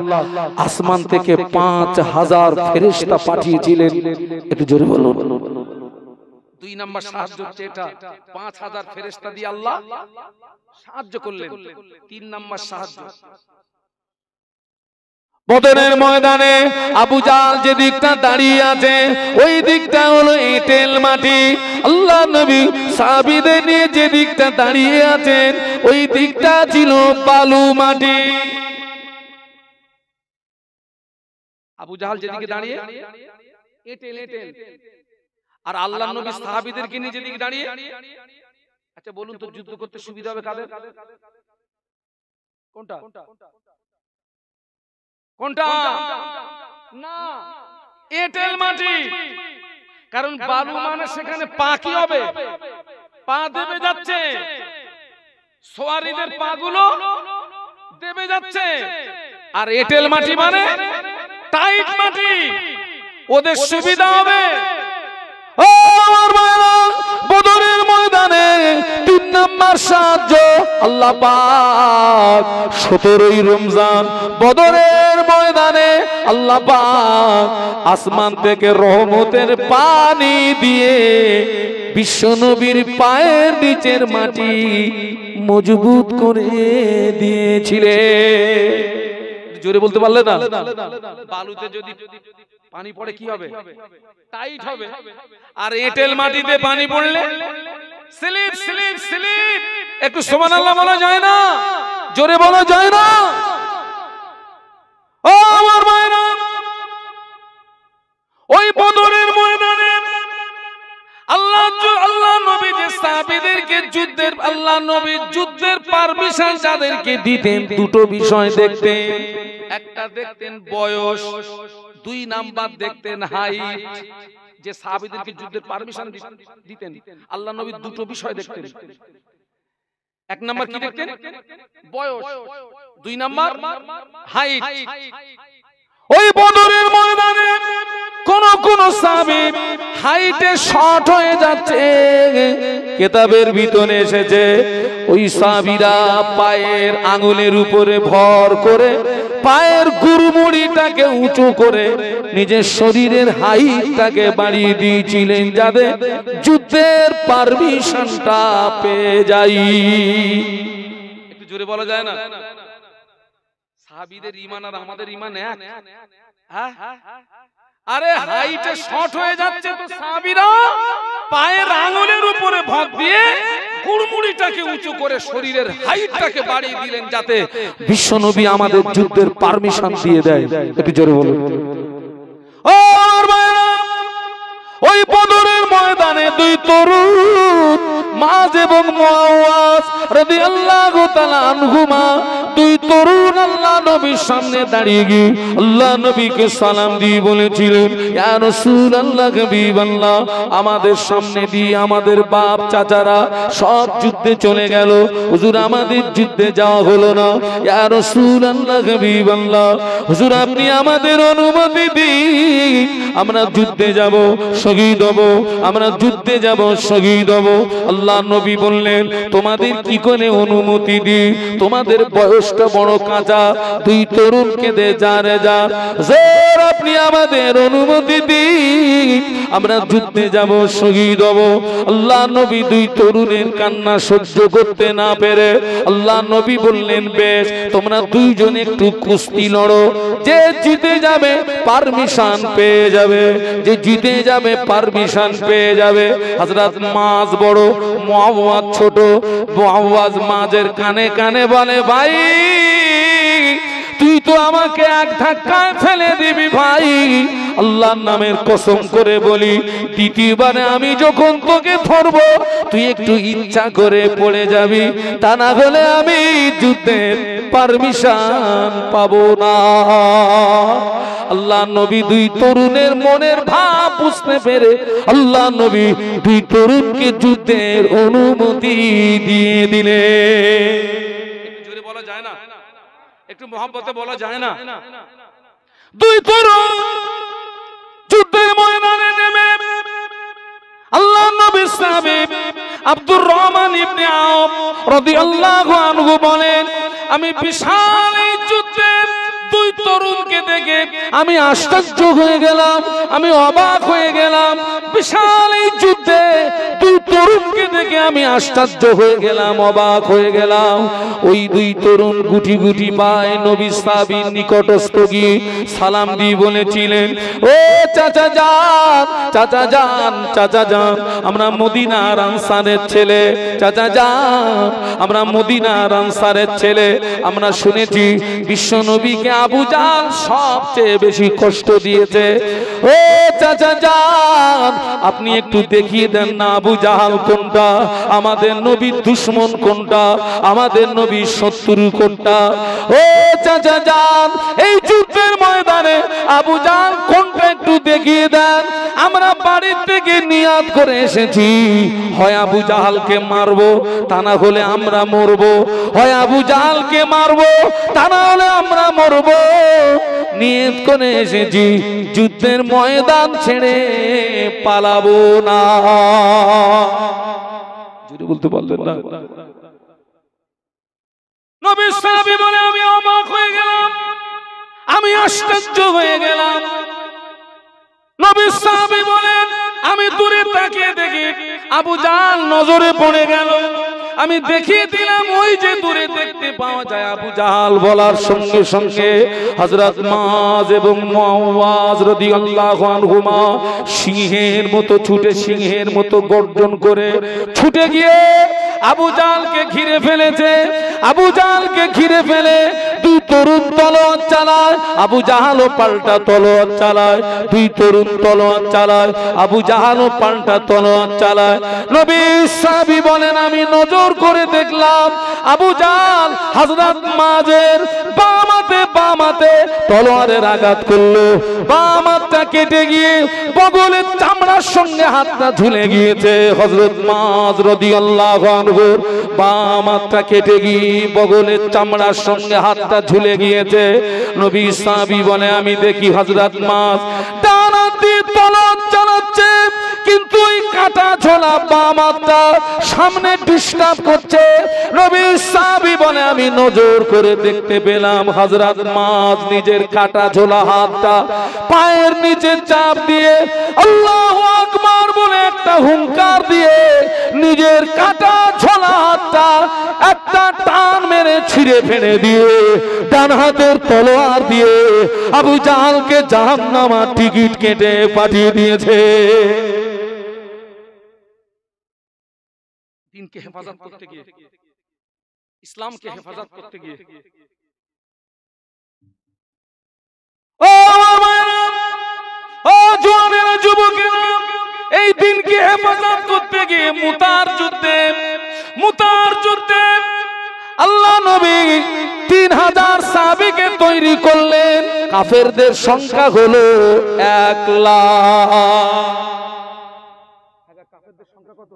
Speaker 1: আসমান থেকে 5000 ফেরেশতা পাঠিয়েছিলেন। একটু জোরে বলুন। 2 নাম্বার সাহায্য হচ্ছে এটা, 5000 ফেরেশতা দিয়ে আল্লাহ সাহায্য করলেন। 3 নাম্বার সাহায্য বদরের ময়দানে আবু জাহল যে দিকটা দাঁড়িয়ে আছে ওই দিকটা হলো এঁটেল মাটি। আল্লাহ নবী সাহাবীদের নিয়ে যে দিকটা দাঁড়িয়ে আছেন ওই দিকটা ছিল বালু মাটি। আবু জাহল যেদিকে দাঁড়িয়ে এঁটেল এঁটেল, আর আল্লাহ নবী সাহাবীদেরকে নিয়ে যেদিকে দাঁড়িয়ে, আচ্ছা বলুন তো যুদ্ধ করতে সুবিধা হবে কাদের? কোনটা কোনটা? না, এঁটেল মাটি। কারণ বালু মানে সেখানে পা কি হবে? পা দেবে যাচ্ছে, সওয়ারীদের পা গুলো দেবে যাচ্ছে। আর এঁটেল মাটি মানে টাইট মাটি, ওদের সুবিধা হবে। ও আমার ভাইরা, বদরের ময়দানে 3 নাম্বার সাহায্য আল্লাহ পাক 17ই রমজান বদরের ময়দানে আল্লাহ পাক আসমান থেকে রহমতের পানি দিয়ে বিশ্বনবীর পায়ের নিচের মাটি মজবুত করে দিয়েছিলেন। জোরে বলতে পারলে না? বালুতে যদি পানি পড়ে কি হবে? টাইট হবে। আর এঁটেল মাটিতে পানি পড়লে স্লিপ স্লিপ স্লিপ। একটু সুবহানাল্লাহ বলা যায় না? জোরে বলা যায় না? ও আমার ভাইরা, ওই বদরের ময়দানে আল্লাহ নবী যে সাহাবীদেরকে যুদ্ধের, আল্লাহ নবী যুদ্ধের পারমিশন যাদেরকে দিতেন দুটো বিষয় দেখতেন। একটা দেখতেন বয়স, 2 নাম্বার দেখতেন হাইট। যে সাহাবীদেরকে যুদ্ধের পারমিশন দিতেন আল্লাহ নবী দুটো বিষয় দেখতেন। 1 নাম্বার কি দেখতেন? বয়স। 2 নাম্বার হাইট। ওই বদরের ময়দানে কোন সাহাবী হাইটে শর্ট হয়ে যাচ্ছে, কিতাবের ভিতরে এসেছে ওই সাহাবীরা পায়ের আঙ্গুলের উপরে ভর করে পায়ের গুরুমুড়িটাকে উঁচু করে নিজের শরীরের হাইটটাকে বাড়িয়ে দিয়েছিলেন যাতে যুদ্ধের পারমিশনটা পেয়ে যাই। একটু জোরে বলা যায় না? সাহাবীদের ঈমান আর আমাদের ঈমান এক? হ্যাঁ, আরে হাইটে শর্ট হয়ে যাচ্ছে তো সাহাবীরা পায়ের আঙ্গুলের উপরে ভর দিয়ে গুড়মুড়িটাকে উঁচু করে শরীরের হাইটটাকে বাড়িয়ে দিলেন যাতে বিশ্বনবী আমাদের যুদ্ধের পারমিশন দিয়ে দেয়। একটু জোরে বলুন। ও ভাইরা, ওই বদরের ময়দানে 2 তরুণ মায এবং মুআওয়াজ রাদিয়াল্লাহু তাআলা আনহুমা 2 তরুণ আল্লাহ নবীর সামনে দাঁড়িয়ে গিয়ে আল্লাহ নবীকে সালাম দিয়ে বলেছিলেন, ইয়া রাসূলুল্লাহ, হাবিবাল্লাহ, আমাদের সামনে দিয়ে আমাদের বাপ চাচারা সব যুদ্ধে চলে গেল, হুজুর আমাদের যুদ্ধে যাওয়া হলো না। ইয়া রাসূলুল্লাহ, হাবিবাল্লাহ, হুজুর আপনি আমাদের অনুমতি দিন, আমরা যুদ্ধে যাব, শহীদ হব, আমরা যুদ্ধে যাব, শহীদ হব। আল্লাহ নবী বললেন, তোমাদের কি করে অনুমতি দিই? তোমাদের বয়সটা বড় কাঁচা, 2 তরুণকে দে যারে যা, জোর আপনি আমাদের অনুমতি দিন, আমরা যুদ্ধে যাব, শহীদ হব। আল্লাহ নবী 2 তরুণের কান্না সহ্য করতে না পেরে আল্লাহ নবী বললেন, বেশ, তোমরা 2 জন একটু কুস্তি লড়ো, যে জিতে যাবে পারমিশন পেয়ে যাবে, যে জিতে যাবে পারমিশন পেয়ে যাবে। হযরত মায বড়, মুআওয়াজ ছোট। মুআওয়াজ মাযের কানে কানে বলে, ভাই তুই তো আমাকে এক ধাক্কায় ফেলে দিবি ভাই, আল্লাহর নামের কসম করে বলি, দ্বিতীয়বারে আমি যখন তোকে ধরবো তুই একটু ইচ্ছা করে পড়ে যাবি, তা না হলে আমি যুদ্ধের পারমিশন পাবো না। আল্লাহ নবী 2 তরুণের মনের ভাব বুঝতে পেরে আল্লাহ নবী 2 তরুণকে যুদ্ধের অনুমতি দিয়ে দিলেন। একটু জোরে বলা যায় না? একটু মহব্বতে বলা যায় না? 2 তরুণ যুদ্ধের ময়দানে নেমে আল্লাহ নবীর সাহাবী আব্দুর রহমান ইবনে আওফ রাদিয়াল্লাহু আনহু বলেন, আমি বিশাল এই যুদ্ধে দুই তরুণকে দেখে আমি আশ্চর্য হয়ে গেলাম, আমি অবাক হয়ে গেলাম। বিশাল এই যুদ্ধে দুই তরুণকে দেখে আমি আশ্চর্য হয়ে গেলাম, অবাক হয়ে গেলাম। ওই দুই তরুণ গুটি গুটি পায় নবী সাহাবীর নিকটস্থ গিয়ে সালাম দিয়ে বলেছিলেন, ও চাচা যান, চাচা যান, চাচা যান, আমরা মদিনার আনসারের ছেলে। চাচা যান, আমরা মদিনার আনসারের ছেলে। আমরা শুনেছি বিশ্ব নবীকে আবু জাহল সবচেয়ে বেশি কষ্ট দিয়েছে। ও চাচা যান, আপনি একটু দেখিয়ে দেন না আবু জাহল কোনটা, আমাদের নবীর দুশমন কোনটা, আমাদের নবীর শত্রু কোনটা। ও চাচা যান, এই যুদ্ধের ময়দানে আবু জাহল কোনটা একটু দেখিয়ে দেন। আমরা বাড়ির থেকে নিয়াত করে এসেছি, হয় আবু জাহলকে মারবো, তা না হলে আমরা মরবো। হয় আবু জাহলকে মারবো, তা না হলে আমরা মরবো। নিয়ত করে এসেছি, যুদ্ধের ময়দান ছেড়ে পালাবো না। জোরে বলতে পারলেন না? নবী সাহাবী বলে, আমি অবাক হয়ে গেলাম, আমি আশ্চর্য হয়ে গেলাম। নবী সাহাবী বলেন, আমি দূরে তাকিয়ে দেখি আবু জাহল নজরে পড়ে গেল। আমি দেখিয়ে দিলাম, ওই যে দূরে দেখতে পাওয়া যায় আবু জাহল। বলার সঙ্গে সঙ্গে হযরত মুআয এবং মুআওয়াজ রাদিয়াল্লাহু আনহুমা সিংহের মতো ছুটে, সিংহের মতো গর্জন করে ছুটে গিয়ে আবু জাহলকে ঘিরে ফেলেছে। আবু জাহলকে ঘিরে ফেলে দুই তরুণ তলোয়ার চালায়, আবু জাহলও পাল্টা তলোয়ার চালায়। দুই তরুণ তলোয়ার চালায়, আবু জাহলও পাল্টা তলোয়ার চালায়। নবী সাহাবী বলেন, আমি নজর করে দেখলাম আবু জাহল হযরত মুআযের বাম হাতে তলোয়ারের আঘাত করলো। বাম হাতটা কেটে গিয়ে বগলের চামড়ার সঙ্গে হাতটা ঝুলে গিয়েছে। হযরত মুআয রাদিয়াল্লাহু আনহু বাম হাতটা কেটে গিয়ে বগলের চামড়ার সঙ্গে হাতটা ঝুলে গিয়েছে। নবী সাহাবী বলে, আমি দেখি হযরত মুআয ডান হাত দিয়ে তলোয়ার চালাচ্ছে, কিন্তু ওই কাটা ঝোলা বাম হাতটা সামনে ডিস্টার্ব করছে। নবী সাহাবী বলে, আমি নজর করে দেখতে পেলাম হযরত মুআয নিজের কাটা ঝোলা হাতটা পায়ের নিচে চাপ দিয়ে আল্লাহু আকবার বলে একটা হুঙ্কার দিয়ে নিজের কাটা ঝোলা হাতটা একটা টান মেরে ছিঁড়ে ফেলে দিয়ে ডান হাতের তলোয়ার দিয়ে আবু জাহলকে জাহান্নামের টিকিট কেটে পাঠিয়ে দিয়েছে। দিনকে হেফাজত করতে গিয়ে, ইসলামকে হেফাজত করতে গিয়ে, ও মায়েরা, ও জওয়ানেরা, যুবকেরা, এই দিনকে হেফাজত করতে গিয়ে মুতার যুদ্ধে আল্লাহ নবী 3000 সাহাবীকে তৈরি করলেন। কাফেরদের সংখ্যা হলো 1 লাখ। কাফেরদের সংখ্যা কত?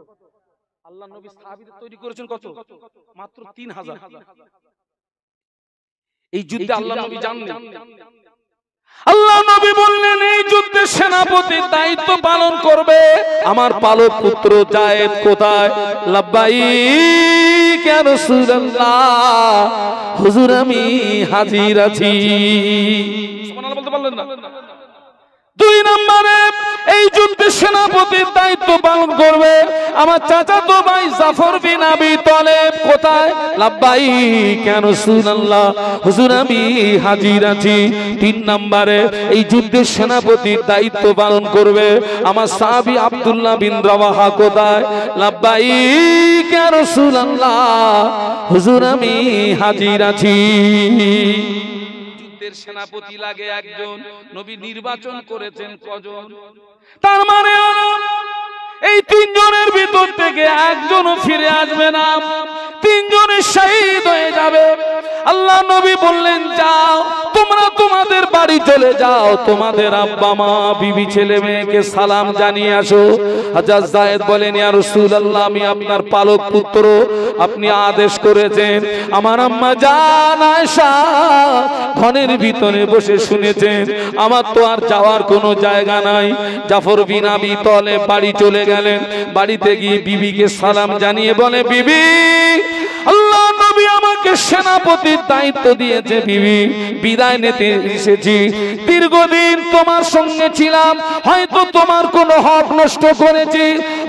Speaker 1: আল্লাহ নবী সাহাবীদের তৈরি করেছেন কত? মাত্র 3000। এই যুদ্ধে আল্লাহ নবী জানলেন, আল্লাহ নবী বললেন, এই যুদ্ধে সেনাপতির দায়িত্ব পালন করবে আমার পালক পুত্র যায়েদ। কোথায়? লাব্বাইক ইয়া রাসূলুল্লাহ, হুজুর আমি হাজির আছি। সুবহানাল্লাহ বলতে পারলেন না? 2 নম্বরে এই যুদ্ধে সেনাপতির দায়িত্ব পালন করবে আমার চাচাতো ভাই জাফর বিন আবি তালেব। কোথায়? লাব্বাইক ইয়া রাসূলুল্লাহ, হুজুর আমি হাজির আছি। 3 নম্বরে এই যুদ্ধের সেনাপতির দায়িত্ব পালন করবে আমার সাহাবী আব্দুল্লাহ বিন রাওয়াহা। কোথায়? লাব্বাইক ইয়া রাসূলুল্লাহ, হুজুর আমি হাজির আছি। সেনাপতি লাগে একজন, নবী নির্বাচন করেছেন কজন? তার মানে এই 3 জনের ভিতর থেকে একজনও ফিরে আসবে না, 3 জনের শহীদ হয়ে যাবে। আল্লাহ নবী বললেন, যাও তোমরা তোমাদের বাড়ি চলে যাও, তোমাদের আব্বা মা বিবি ছেলে মেয়েকে সালাম জানিয়ে আসো। হযরত যায়েদ বলেন, ইয়া রাসূলুল্লাহ, আমি আপনার পালক পুত্র, আপনি আদেশ করেছেন। আমার আম্মা জান আয়েশা ঘরের ভিতরে বসে শুনেছেন, আমার তো আর যাওয়ার কোনো জায়গা নাই। জাফর বিন আবি তালেব বাড়ি চলে গেলেন। বাড়িতে গিয়ে বিবিকে সালাম জানিয়ে বলে, বিবি আল্লাহ নবী আমাকে সেনাপতির দায়িত্ব দিয়েছে, বিবি বিদায় নিতে এসেছি। দীর্ঘদিন তোমার সঙ্গে ছিলাম, হয়তো তোমার কোনো হক নষ্ট করেছি,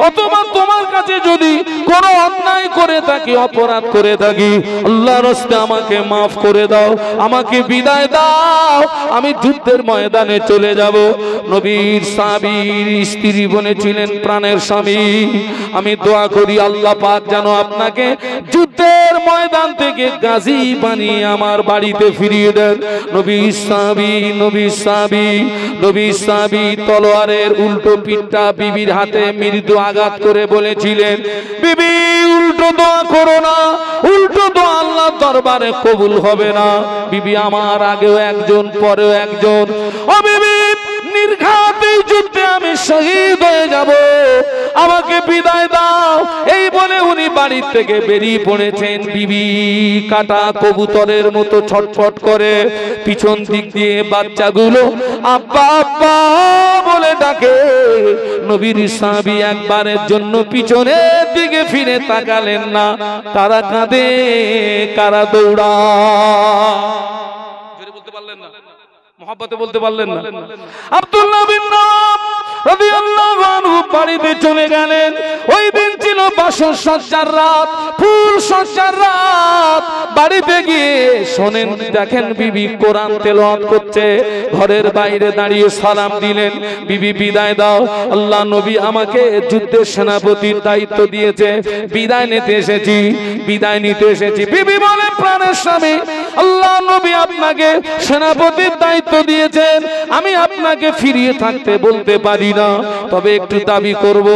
Speaker 1: অথবা তোমার কাছে যদি কোনো অন্যায় করে থাকি, অপরাধ করে থাকি, আল্লাহর রাস্তে আমাকে মাফ করে দাও, আমাকে বিদায় দাও, আমি যুদ্ধের ময়দানে চলে যাব। নবীর সাহাবীর স্ত্রী বলেছিলেন, প্রাণের স্বামী আমি দোয়া করি আল্লাহ পাক যেন আপনাকে যুদ্ধের ময়দান থেকে গাজী বানিয়ে আমার বাড়িতে ফিরিয়ে দেন। নবীর সাহাবী তলোয়ারের উল্টো পিঠটা বিবির হাতে মৃদু আঘাত করে বলেছিলেন, বিবি উল্টো দোয়া করো না, উল্টো দোয়া আল্লাহর দরবারে কবুল হবে না। বিবি আমার আগেও একজন পরেও একজন, ও বিবি নির্ঘাত এই যুদ্ধে আমি শহীদ হয়ে যাব, আমাকে বিদায় দাও। এই বলে উনি বাড়ি থেকে বেরিয়ে পড়েছেন। বিবি কাটা কবুতরের মতো ছটফট করে পিছন দিক দিয়ে বাচ্চাগুলো আব্বা আব্বা বলে ডাকে। নবীর সাহাবী একবারের জন্য পিছনের দিকে ফিরে তাকালেন না। কারা কাঁদে, কারা দৌড়া, জোরে বলতে পারলেন না, মহব্বতে বলতে পারলেন না। আব্দুল্লাহ বিন রাম রাদিয়াল্লাহু আনহু বাড়িতে চলে গেলেন। ওই দিন ছিল বাসর সজ্জার রাত, ফুল সজ্জার রাত। বাড়িতে গিয়ে শোনেন, দেখেন বিবি কোরআন তেলাওয়াত করছে। ঘরের বাইরে দাঁড়িয়ে সালাম দিলেন, বিবি বিদায় দাও, আল্লাহ নবী আমাকে যুদ্ধের সেনাপতির দায়িত্ব দিয়েছে, বিদায় নিতে এসেছি, বিদায় নিতে এসেছি। বিবি বলে, প্রাণের স্বামী আল্লাহ নবী আপনাকে সেনাপতির দায়িত্ব দিয়েছেন, আমি আপনাকে ফিরিয়ে থাকতে বলতে পারি না, তবে একটু দাবি করব,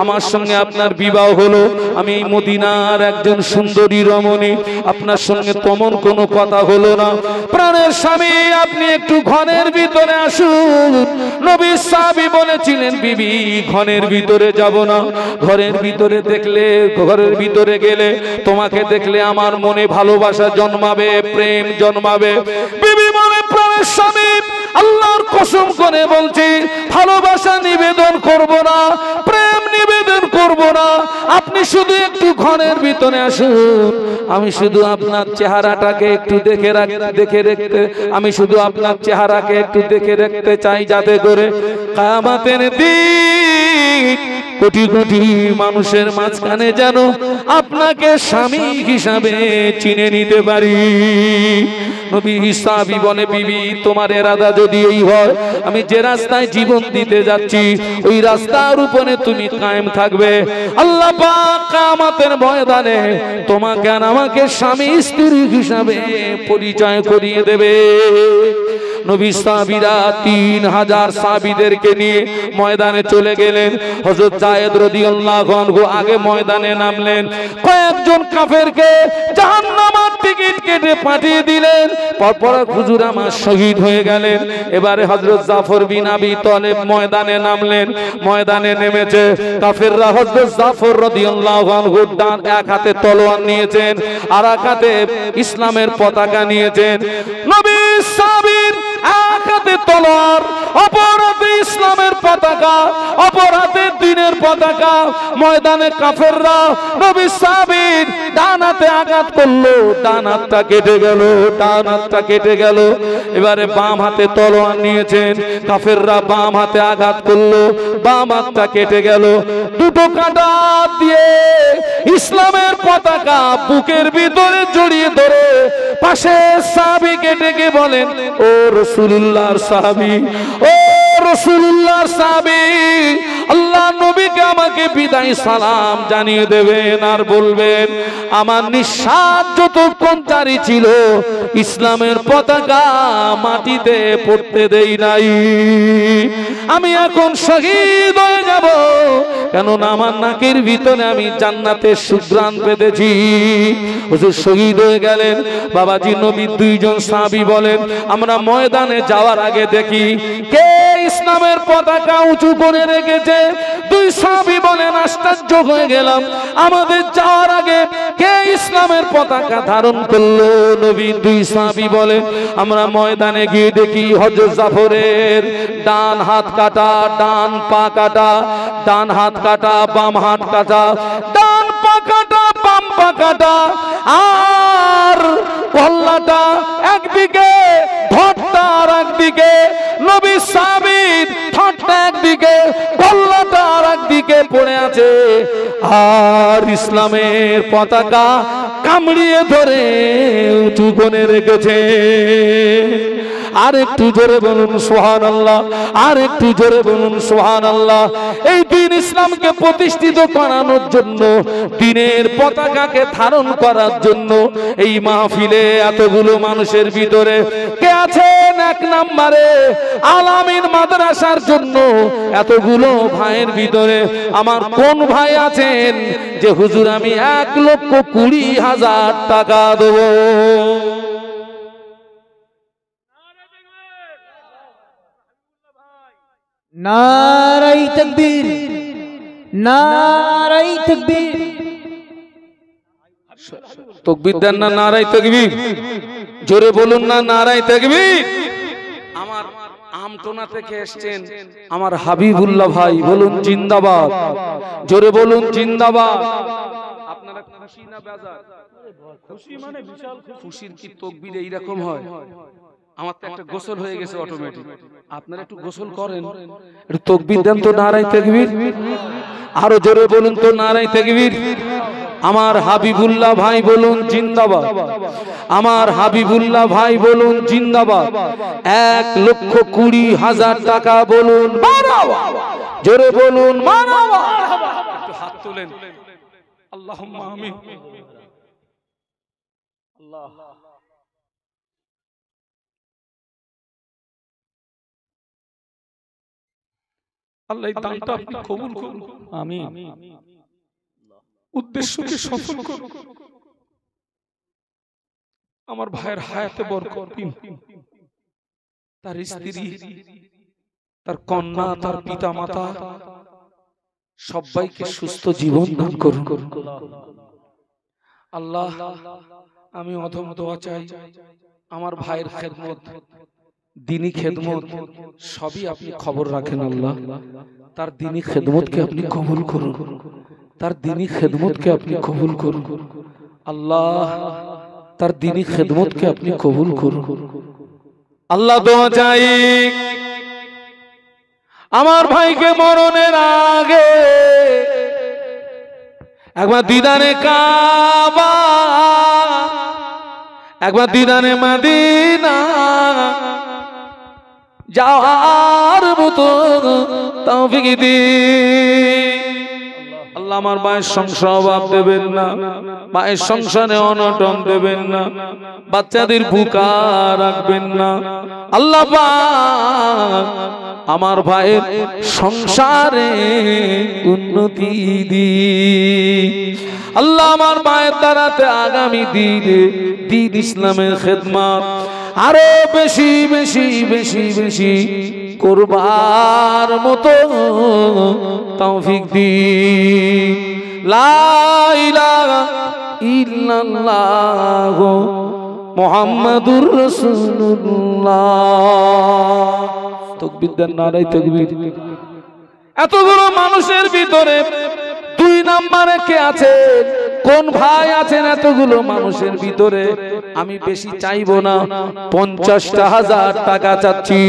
Speaker 1: আমার সঙ্গে আপনার বিবাহ হলো, আমি মদিনার একজন সুন্দরী রমণী, আপনার সঙ্গে তেমন কোনো কথা হলো না। প্রাণের স্বামী আপনি একটু ঘরের ভিতরে আসুন। নবী সাহাবী বলেছিলেন, বিবি ঘরের ভিতরে যাব না, ঘরের ভিতরে দেখলে, ঘরের ভিতরে গেলে তোমাকে দেখলে আমার মনে ভালোবাসা জন্মাবে, প্রেম জন্মাবে। বিবি বলে, প্রাণের স্বামী আল্লাহর কসম করে বলছি, ভালোবাসা নিবেদন করব না, প্রেম নিবেদন করব না, আপনি শুধু একটু ঘরের ভিতরে আসুন, আমি শুধু আপনার চেহারাটাকে একটু দেখে রাখতে, আমি শুধু আপনার চেহারাকে একটু দেখে রাখতে চাই, যাতে করে কিয়ামতের দিন কোটি কোটি মানুষের মাঝখানে যেন আপনাকে স্বামী হিসাবে চিনে নিতে পারি। নবী সাহাবী বলে, বিবি তোমার ইরাদা যদি এই হয়, আমি যে রাস্তায় জীবন দিতে যাচ্ছি ওই রাস্তার উপরে তুমি কায়েম থাকবে, আল্লাহ পাক কিয়ামতের ময়দানে তোমাকে আর আমাকে স্বামী স্ত্রী হিসাবে পরিচয় করিয়ে দেবে। নবী সাহাবীরা 3000 সাহাবীদেরকে নিয়ে ময়দানে চলে গেলেন। হযরত যায়েদ রাদিয়াল্লাহু আনহু আগে ময়দানে নামলেন, কয়েকজন কাফেরকে জাহান্নামের টিকিট কেটে পাঠিয়ে দিলেন। পরপর হুজুর আমার শহীদ হয়ে গেলেন। এবারে হযরত জাফর বিন আবি তালেব ময়দানে নামলেন। ময়দানে নেমেছে কাফেররা। হযরত জাফর রাদিয়াল্লাহু আনহু ডান এক হাতে তলোয়ার নিয়েছেন, আর এক হাতে ইসলামের পতাকা নিয়েছেন। নবী সাহাবীর এক হাতে তলোয়ার, অপর হাতে ইসলামের পতাকা, অপর হাতে দ্বীনের পতাকা। ময়দানে কাফেররা নবী সাহাবীর ডান হাতে আঘাত করলো, ডান হাতটা কেটে গেল, ডান হাতটা কেটে গেল। এবারে বাম হাতে তলোয়ার নিয়েছেন কাফেররা, বাম হাতে আঘাত করলো, বাম হাতটা কেটে গেল। দুটো কাঁটা দিয়ে ইসলামের পতাকা বুকের ভিতরে জড়িয়ে ধরে পাশে সাহাবীকে ডেকে বলেন, ও রাসূলুল্লাহর সাহাবী, ও রাসূলুল্লাহর সাহাবী, আল্লাহ নবীকে আমাকে বিদায় সালাম জানিয়ে দেবেন, আর বলবেন আমার নিঃশ্বাস যতক্ষণ জারি ছিল ইসলামের পতাকা মাটিতে পড়তে দেই নাই, আমি এখন শহীদ হয়ে যাব, কেননা আমার নাকের ভিতরে আমি জান্নাতের সুঘ্রাণ পেতেছি। হুজুর শহীদ হয়ে গেলেন। বাবাজি নবী দুইজন সাহাবী বলেন, আমরা ময়দানে যাওয়ার আগে দেখি কে ইসলামের পতাকা উঁচু করে রেখেছে। দুই সাহাবী বলেন আশ্চর্য হয়ে গেলাম, আমাদের যাওয়ার আগে কে ইসলামের পতাকা ধারণ করলো? নবী দুই সাহাবী বলে আমরা ময়দানে গিয়ে দেখি হযরত জাফরের ডান হাত কাটা, ডান পা কাটা, ডান হাত কাটা, বাম হাত কাটা, ডান পা কাটা, বাম পা কাটা, আর কল্লাটা একদিকে, ঠোঁটটা আর একদিকে, নবী সাবিত ঠোঁটটা একদিকে, কল্লাটা আর একদিকে পড়ে আছে, আর ইসলামের পতাকা কামড়িয়ে ধরে উঁচু করে রেখেছে। আর একটু জোরে বলুন সুবহানাল্লাহ, আর একটু জোরে বলুন সুবহানাল্লাহ। এই দিন ইসলামকে প্রতিষ্ঠিত করানোর জন্য, দ্বীনের পতাকাকে ধারণ করার জন্য এই মাহফিলে এতগুলো মানুষের ভিতরে কে আছেন এক নম্বরে আলামিন মাদ্রাসার জন্য? এতগুলো ভাইয়ের ভিতরে আমার কোন ভাই আছেন যে হুজুর আমি 1,20,000 টাকা দেবো?
Speaker 2: নারায়ে তাকবীর, নারায়ে তাকবীর।
Speaker 1: তাকবীর দেন না নারায়ে তাকবীর? জোরে বলুন না নারায়ে তাকবীর। আমার আমটোনা থেকে এসেছেন আমার হাবিবুল্লাহ ভাই, বলুন জিন্দাবাদ। জোরে বলুন জিন্দাবাদ। আপনারা খুশি না বেজার? খুশি মানে বিশাল খুশির কি তাকবীর এইরকম হয়? আমার তো একটা গোসল হয়ে গেছে অটোমেটিক। আপনারা একটু গোসল করেন, একটু তাকবীর দেন তো নারায়ে তাকবীর। আরো জোরে বলুন তো নারায়ে তাকবীর। আমার হাবিবুল্লাহ ভাই বলুন জিন্দাবাদ। আমার হাবিবুল্লাহ ভাই বলুন জিন্দাবাদ। 1,20,000 টাকা বলুন মারহাবা। জোরে বলুন মারহাবা। একটু হাত তুলেন। আল্লাহুম্মা আমিন। আল্লাহ আল্লাহ এই দানটা আপনি কবুল করুন। আমিন। উদ্দেশ্যকে সফল করুন। আমার ভাইয়ের হায়াতে বরকত দিন, তার স্ত্রী, তার কন্যা, তার পিতা মাতা সবাইকে সুস্থ জীবন দান করুন। আল্লাহ আমি অধম দোয়া চাই, আমার ভাইয়ের খেদমত, দ্বীনি খেদমত সবই আপনি খবর রাখেন। আল্লাহ তার দ্বীনি খেদমতকে আপনি কবুল করুন, তার দ্বীনি খেদমতকে আপনি কবুল করুন। আল্লাহ তার দ্বীনি খেদমতকে আপনি কবুল করুন। আল্লাহ দোয়া চাই আমার ভাইকে মরণের আগে একবার দিদারে কাবা, একবার দিদারে মদিনা যাওয়ার মতো তৌফিক দিন। আল্লাহ আমার ভাইয়ের সংসার অভাব দেবেন না, ভাইয়ের সংসারে অনটন দেবেন না, বাচ্চাদের ভুকা রাখবেন না। আল্লাহ পাক আমার ভাইয়ের সংসারে উন্নতি দিন। আল্লাহ আমার ভাইয়ের দ্বারাতে আগামী দিনে দ্বীন ইসলামের খেদমত আরো বেশি বেশি বেশি বেশি করবার মতো তৌফিক দিন। লা ইলাহা ইল্লাল্লাহ মুহাম্মাদুর রাসূলুল্লাহ। তাকবীর দেন নারায়ে তাকবীর। এতগুলো মানুষের ভিতরে 2 নম্বরে কে আছেন? কোন ভাই আছেন? এতগুলো মানুষের ভিতরে আমি বেশি চাইবো না, 50,000 টাকা চাচ্ছি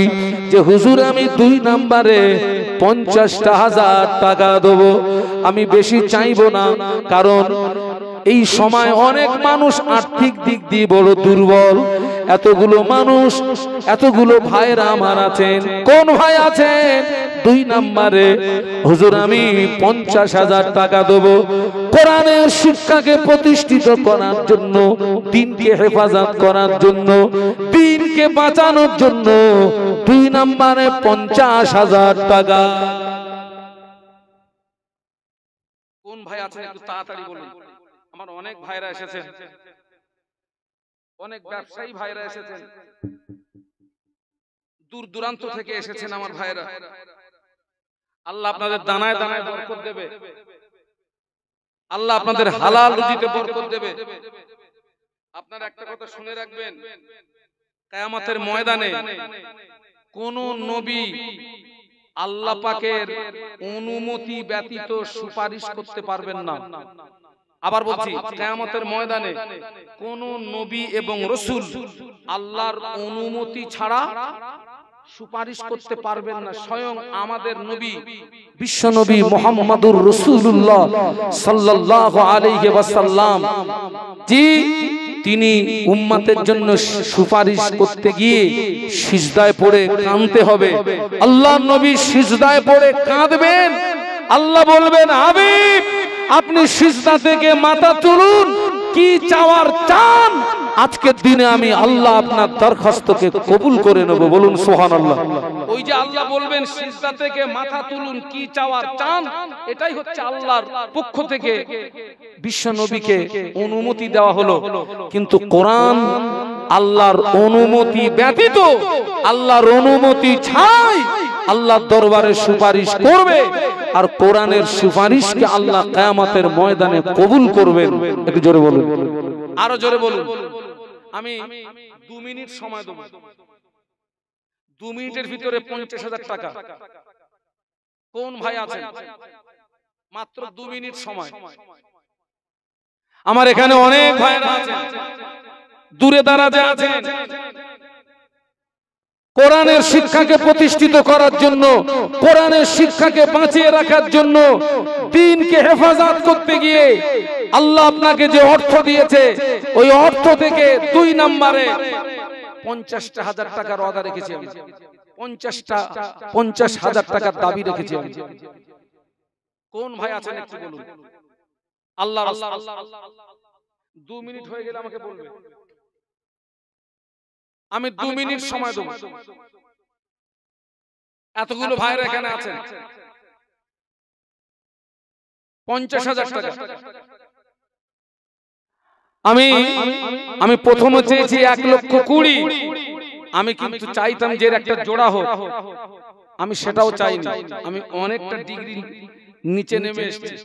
Speaker 1: যে হুজুর আমি 2 নম্বরে 50,000 টাকা দেবো। আমি বেশি চাইবো না, কারণ এই সময় অনেক মানুষ আর্থিক দিক দিয়ে বড় দুর্বল। এতগুলো মানুষ, এতগুলো ভাইরা আমার আছেন। কোন ভাই আছেন 2 নম্বরে? হুজুর আমি 50,000 টাকা দেবো কোরআনের শিক্ষাকে প্রতিষ্ঠিত করার জন্য, দ্বীনকে হেফাজত করার জন্য, দ্বীনকে বাঁচানোর জন্য। 2 নম্বরে 50,000 টাকা। কোন ভাই আছেন একটু তাড়াতাড়ি বলুন। আমার অনেক ভাইরা এসেছেন, অনেক ব্যবসায়ী ভাইরা এসেছেন। দূর দূরান্ত থেকে এসেছেন আমার ভাইরা, আল্লাহ আপনাদের দানায় দানায় বরকত দেবে, আল্লাহ আপনাদের হালাল রুজিতে বরকত দেবে। আপনারা একটা কথা শুনে রাখবেন, কিয়ামতের ময়দানে কোন নবী আল্লাহ পাকের অনুমতি ব্যতীত সুপারিশ করতে পারবেন না। আবার বলছি, কিয়ামতের ময়দানে কোন নবী এবং রাসূল আল্লাহর অনুমতি ছাড়া সুপারিশ করতে পারবেন না। স্বয়ং আমাদের নবী বিশ্ব নবী মুহাম্মদুর রাসূলুল্লাহ সাল্লাল্লাহু আলাইহি ওয়াসাল্লাম জি, তিনি উম্মতের জন্য সুপারিশ করতে গিয়ে সিজদায় পড়ে কাঁদতে হবে। আল্লাহর নবী সিজদায় পড়ে কাঁদবেন, আল্লাহ বলবেন, হাবিব আপনি সিজদা থেকে মাথা তুলুন, কি চাওয়ার চান, আজকের দিনে আমি আল্লাহ আপনার দরখাস্তকে কবুল করে নেব। বলুন সুবহানাল্লাহ। ওই যে আল্লাহ বলবেন সিজদা থেকে মাথা তুলুন, কি চাওয়ার চান, এটাই হচ্ছে আল্লাহর পক্ষ থেকে বিশ্ব নবীকে অনুমতি দেওয়া হলো। কিন্তু কোরআন আল্লাহর অনুমতি ব্যতীত, আল্লাহর অনুমতি ছাড়াই আল্লাহর দরবারে সুপারিশ করবে, আর কোরআনের সুপারিশকে আল্লাহ কিয়ামতের ময়দানে কবুল করবেন। একটু জোরে বলুন, আরো জোরে বলুন। আমি 2 মিনিট সময় দেব, 2 মিনিটের ভিতরে 50,000 টাকা। কোন ভাই আছেন? মাত্র 2 মিনিট সময়। আমার এখানে অনেক ভাইরা আছেন, দূরে দারাজে আছেন, কোরআনের শিক্ষাকে প্রতিষ্ঠিত করার জন্য, কোরআনের শিক্ষাকে বাঁচিয়ে রাখার জন্য, দ্বীনকে হেফাজত করতে গিয়ে আল্লাহ আপনাকে যে অর্থ দিয়েছে, ওই অর্থ থেকে 2 নম্বরে 50,000 টাকার ওয়াদা রেখেছি আমি, 50,000 টাকার দাবি রেখেছি আমি। কোন ভাই আছেন একটু বলুন। আল্লাহ 2 মিনিট হয়ে গেলে আমাকে বলবে, আমি 2 মিনিট সময় দেব। এতগুলো ভাইরা এখানে আছেন, 50,000 টাকা। আমি প্রথমে চেয়েছি 1,20,000। আমি কিন্তু চাইতাম যে একটা জোড়া হোক, আমি সেটাও চাইনি। আমি অনেকটা ডিগ্রি নিচে নেমে এসেছি,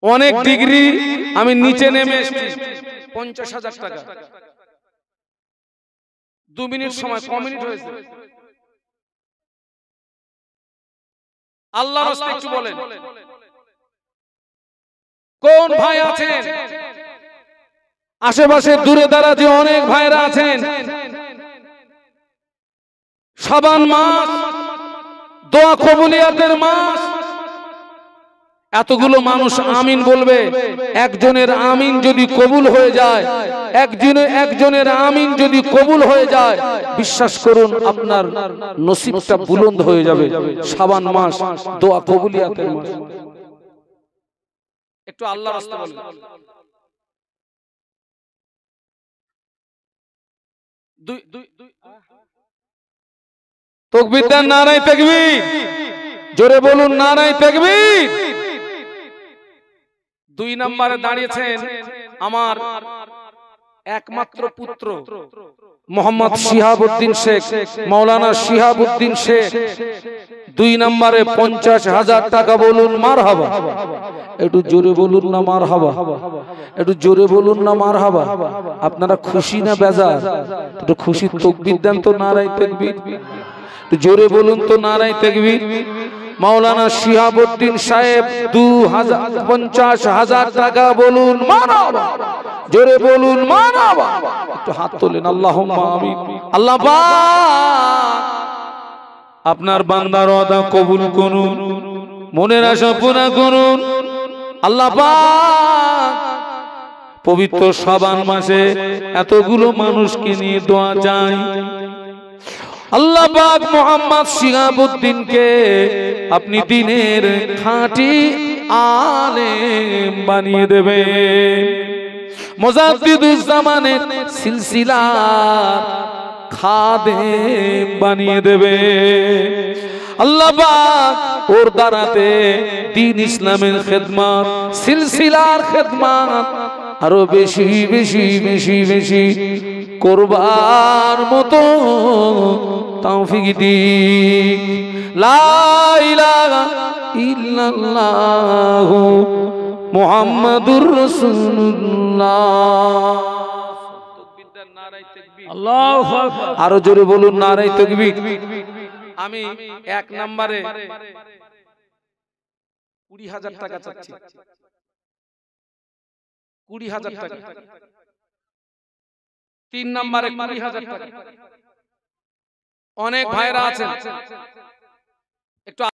Speaker 1: অনেক ডিগ্রি আমি নিচে নেমে এসেছি। 50,000 টাকা, 2 মিনিট সময়, ক মিনিট হয়েছে? আল্লাহর রাস্তায় একটু বলেন, কোন ভাই আছেন? আশেপাশে দূরে দারাজে অনেক ভাইরা আছেন। শাবান মাস, দোয়া কবুলিয়াতের মাস, এতগুলো মানুষ আমিন বলবে। একজনের আমিন যদি কবুল হয়ে যায়, একজনের আমিন যদি কবুল হয়ে যায়, বিশ্বাস করুন আপনার নসিবটা বুলন্দ হয়ে যাবে। শাবান মাস, দোয়া কবুলিয়াতের মাস। একটু আল্লাহর রাস্তা বলেন। তাকবীর দেন, নারায়ে তাকবীর। জোরে বলুন, নারায়ে তাকবীর। 2 নম্বরে দাঁড়িয়েছেন আমার একমাত্র পুত্র মোহাম্মদ শিহাবউদ্দিন শেখ, মাওলানা শিহাবউদ্দিন শেখ। 2 নম্বরে 50,000 টাকা। বলুন মারহাবা। একটু জোরে বলুন না মারহাবা, একটু জোরে বলুন না মারহাবা। আপনারা খুশি না বেজার? একটু খুশি তাকবীর দেন তো, নারায়ে তাকবীর। একটু জোরে বলুন তো, নারায়ে তাকবীর। মাওলানা শিহাবউদ্দিন সাহেব 50,000 টাকা। বলুন মারহাবা, জোরে বলুন মারহাবা। একটু হাত তোলেন, আল্লাহুম্মা আমিন। আল্লাহ পাক আপনার বান্দার ওয়াদা কবুল করুন, মনের আশা পূর্ণ করুন। আল্লাহ পাক পবিত্র শাবান মাসে এতগুলো মানুষকে নিয়ে দোয়া চাই। আল্লাহ পাক মোহাম্মদ শিহাবউদ্দিনকে আপনি দ্বীনের খাঁটি আলেম বানিয়ে দেবেন, মুজাদ্দিদুজ জামানের সিলসিলা খাদেম বানিয়ে দেবে। আল্লাহ পাক ওর দ্বারাতে দ্বীন ইসলামের খেদমত, সিলসিলার খেদমত আরো বেশি বেশি বেশি বেশি করবার মতো তৌফিক দিক। লা ইলাহা ইল্লাল্লাহু মুহাম্মাদুর রাসূলুল্লাহ।
Speaker 2: আল্লাহু আকবার।
Speaker 1: আরো জোরে বলুন নারায়ে তাকবীর। আমি এক নম্বরে 20,000 টাকা চাচ্ছি, 20,000 টাকা। 3 নম্বরে 20,000 টাকা। অনেক ভাইরা আছেন একটু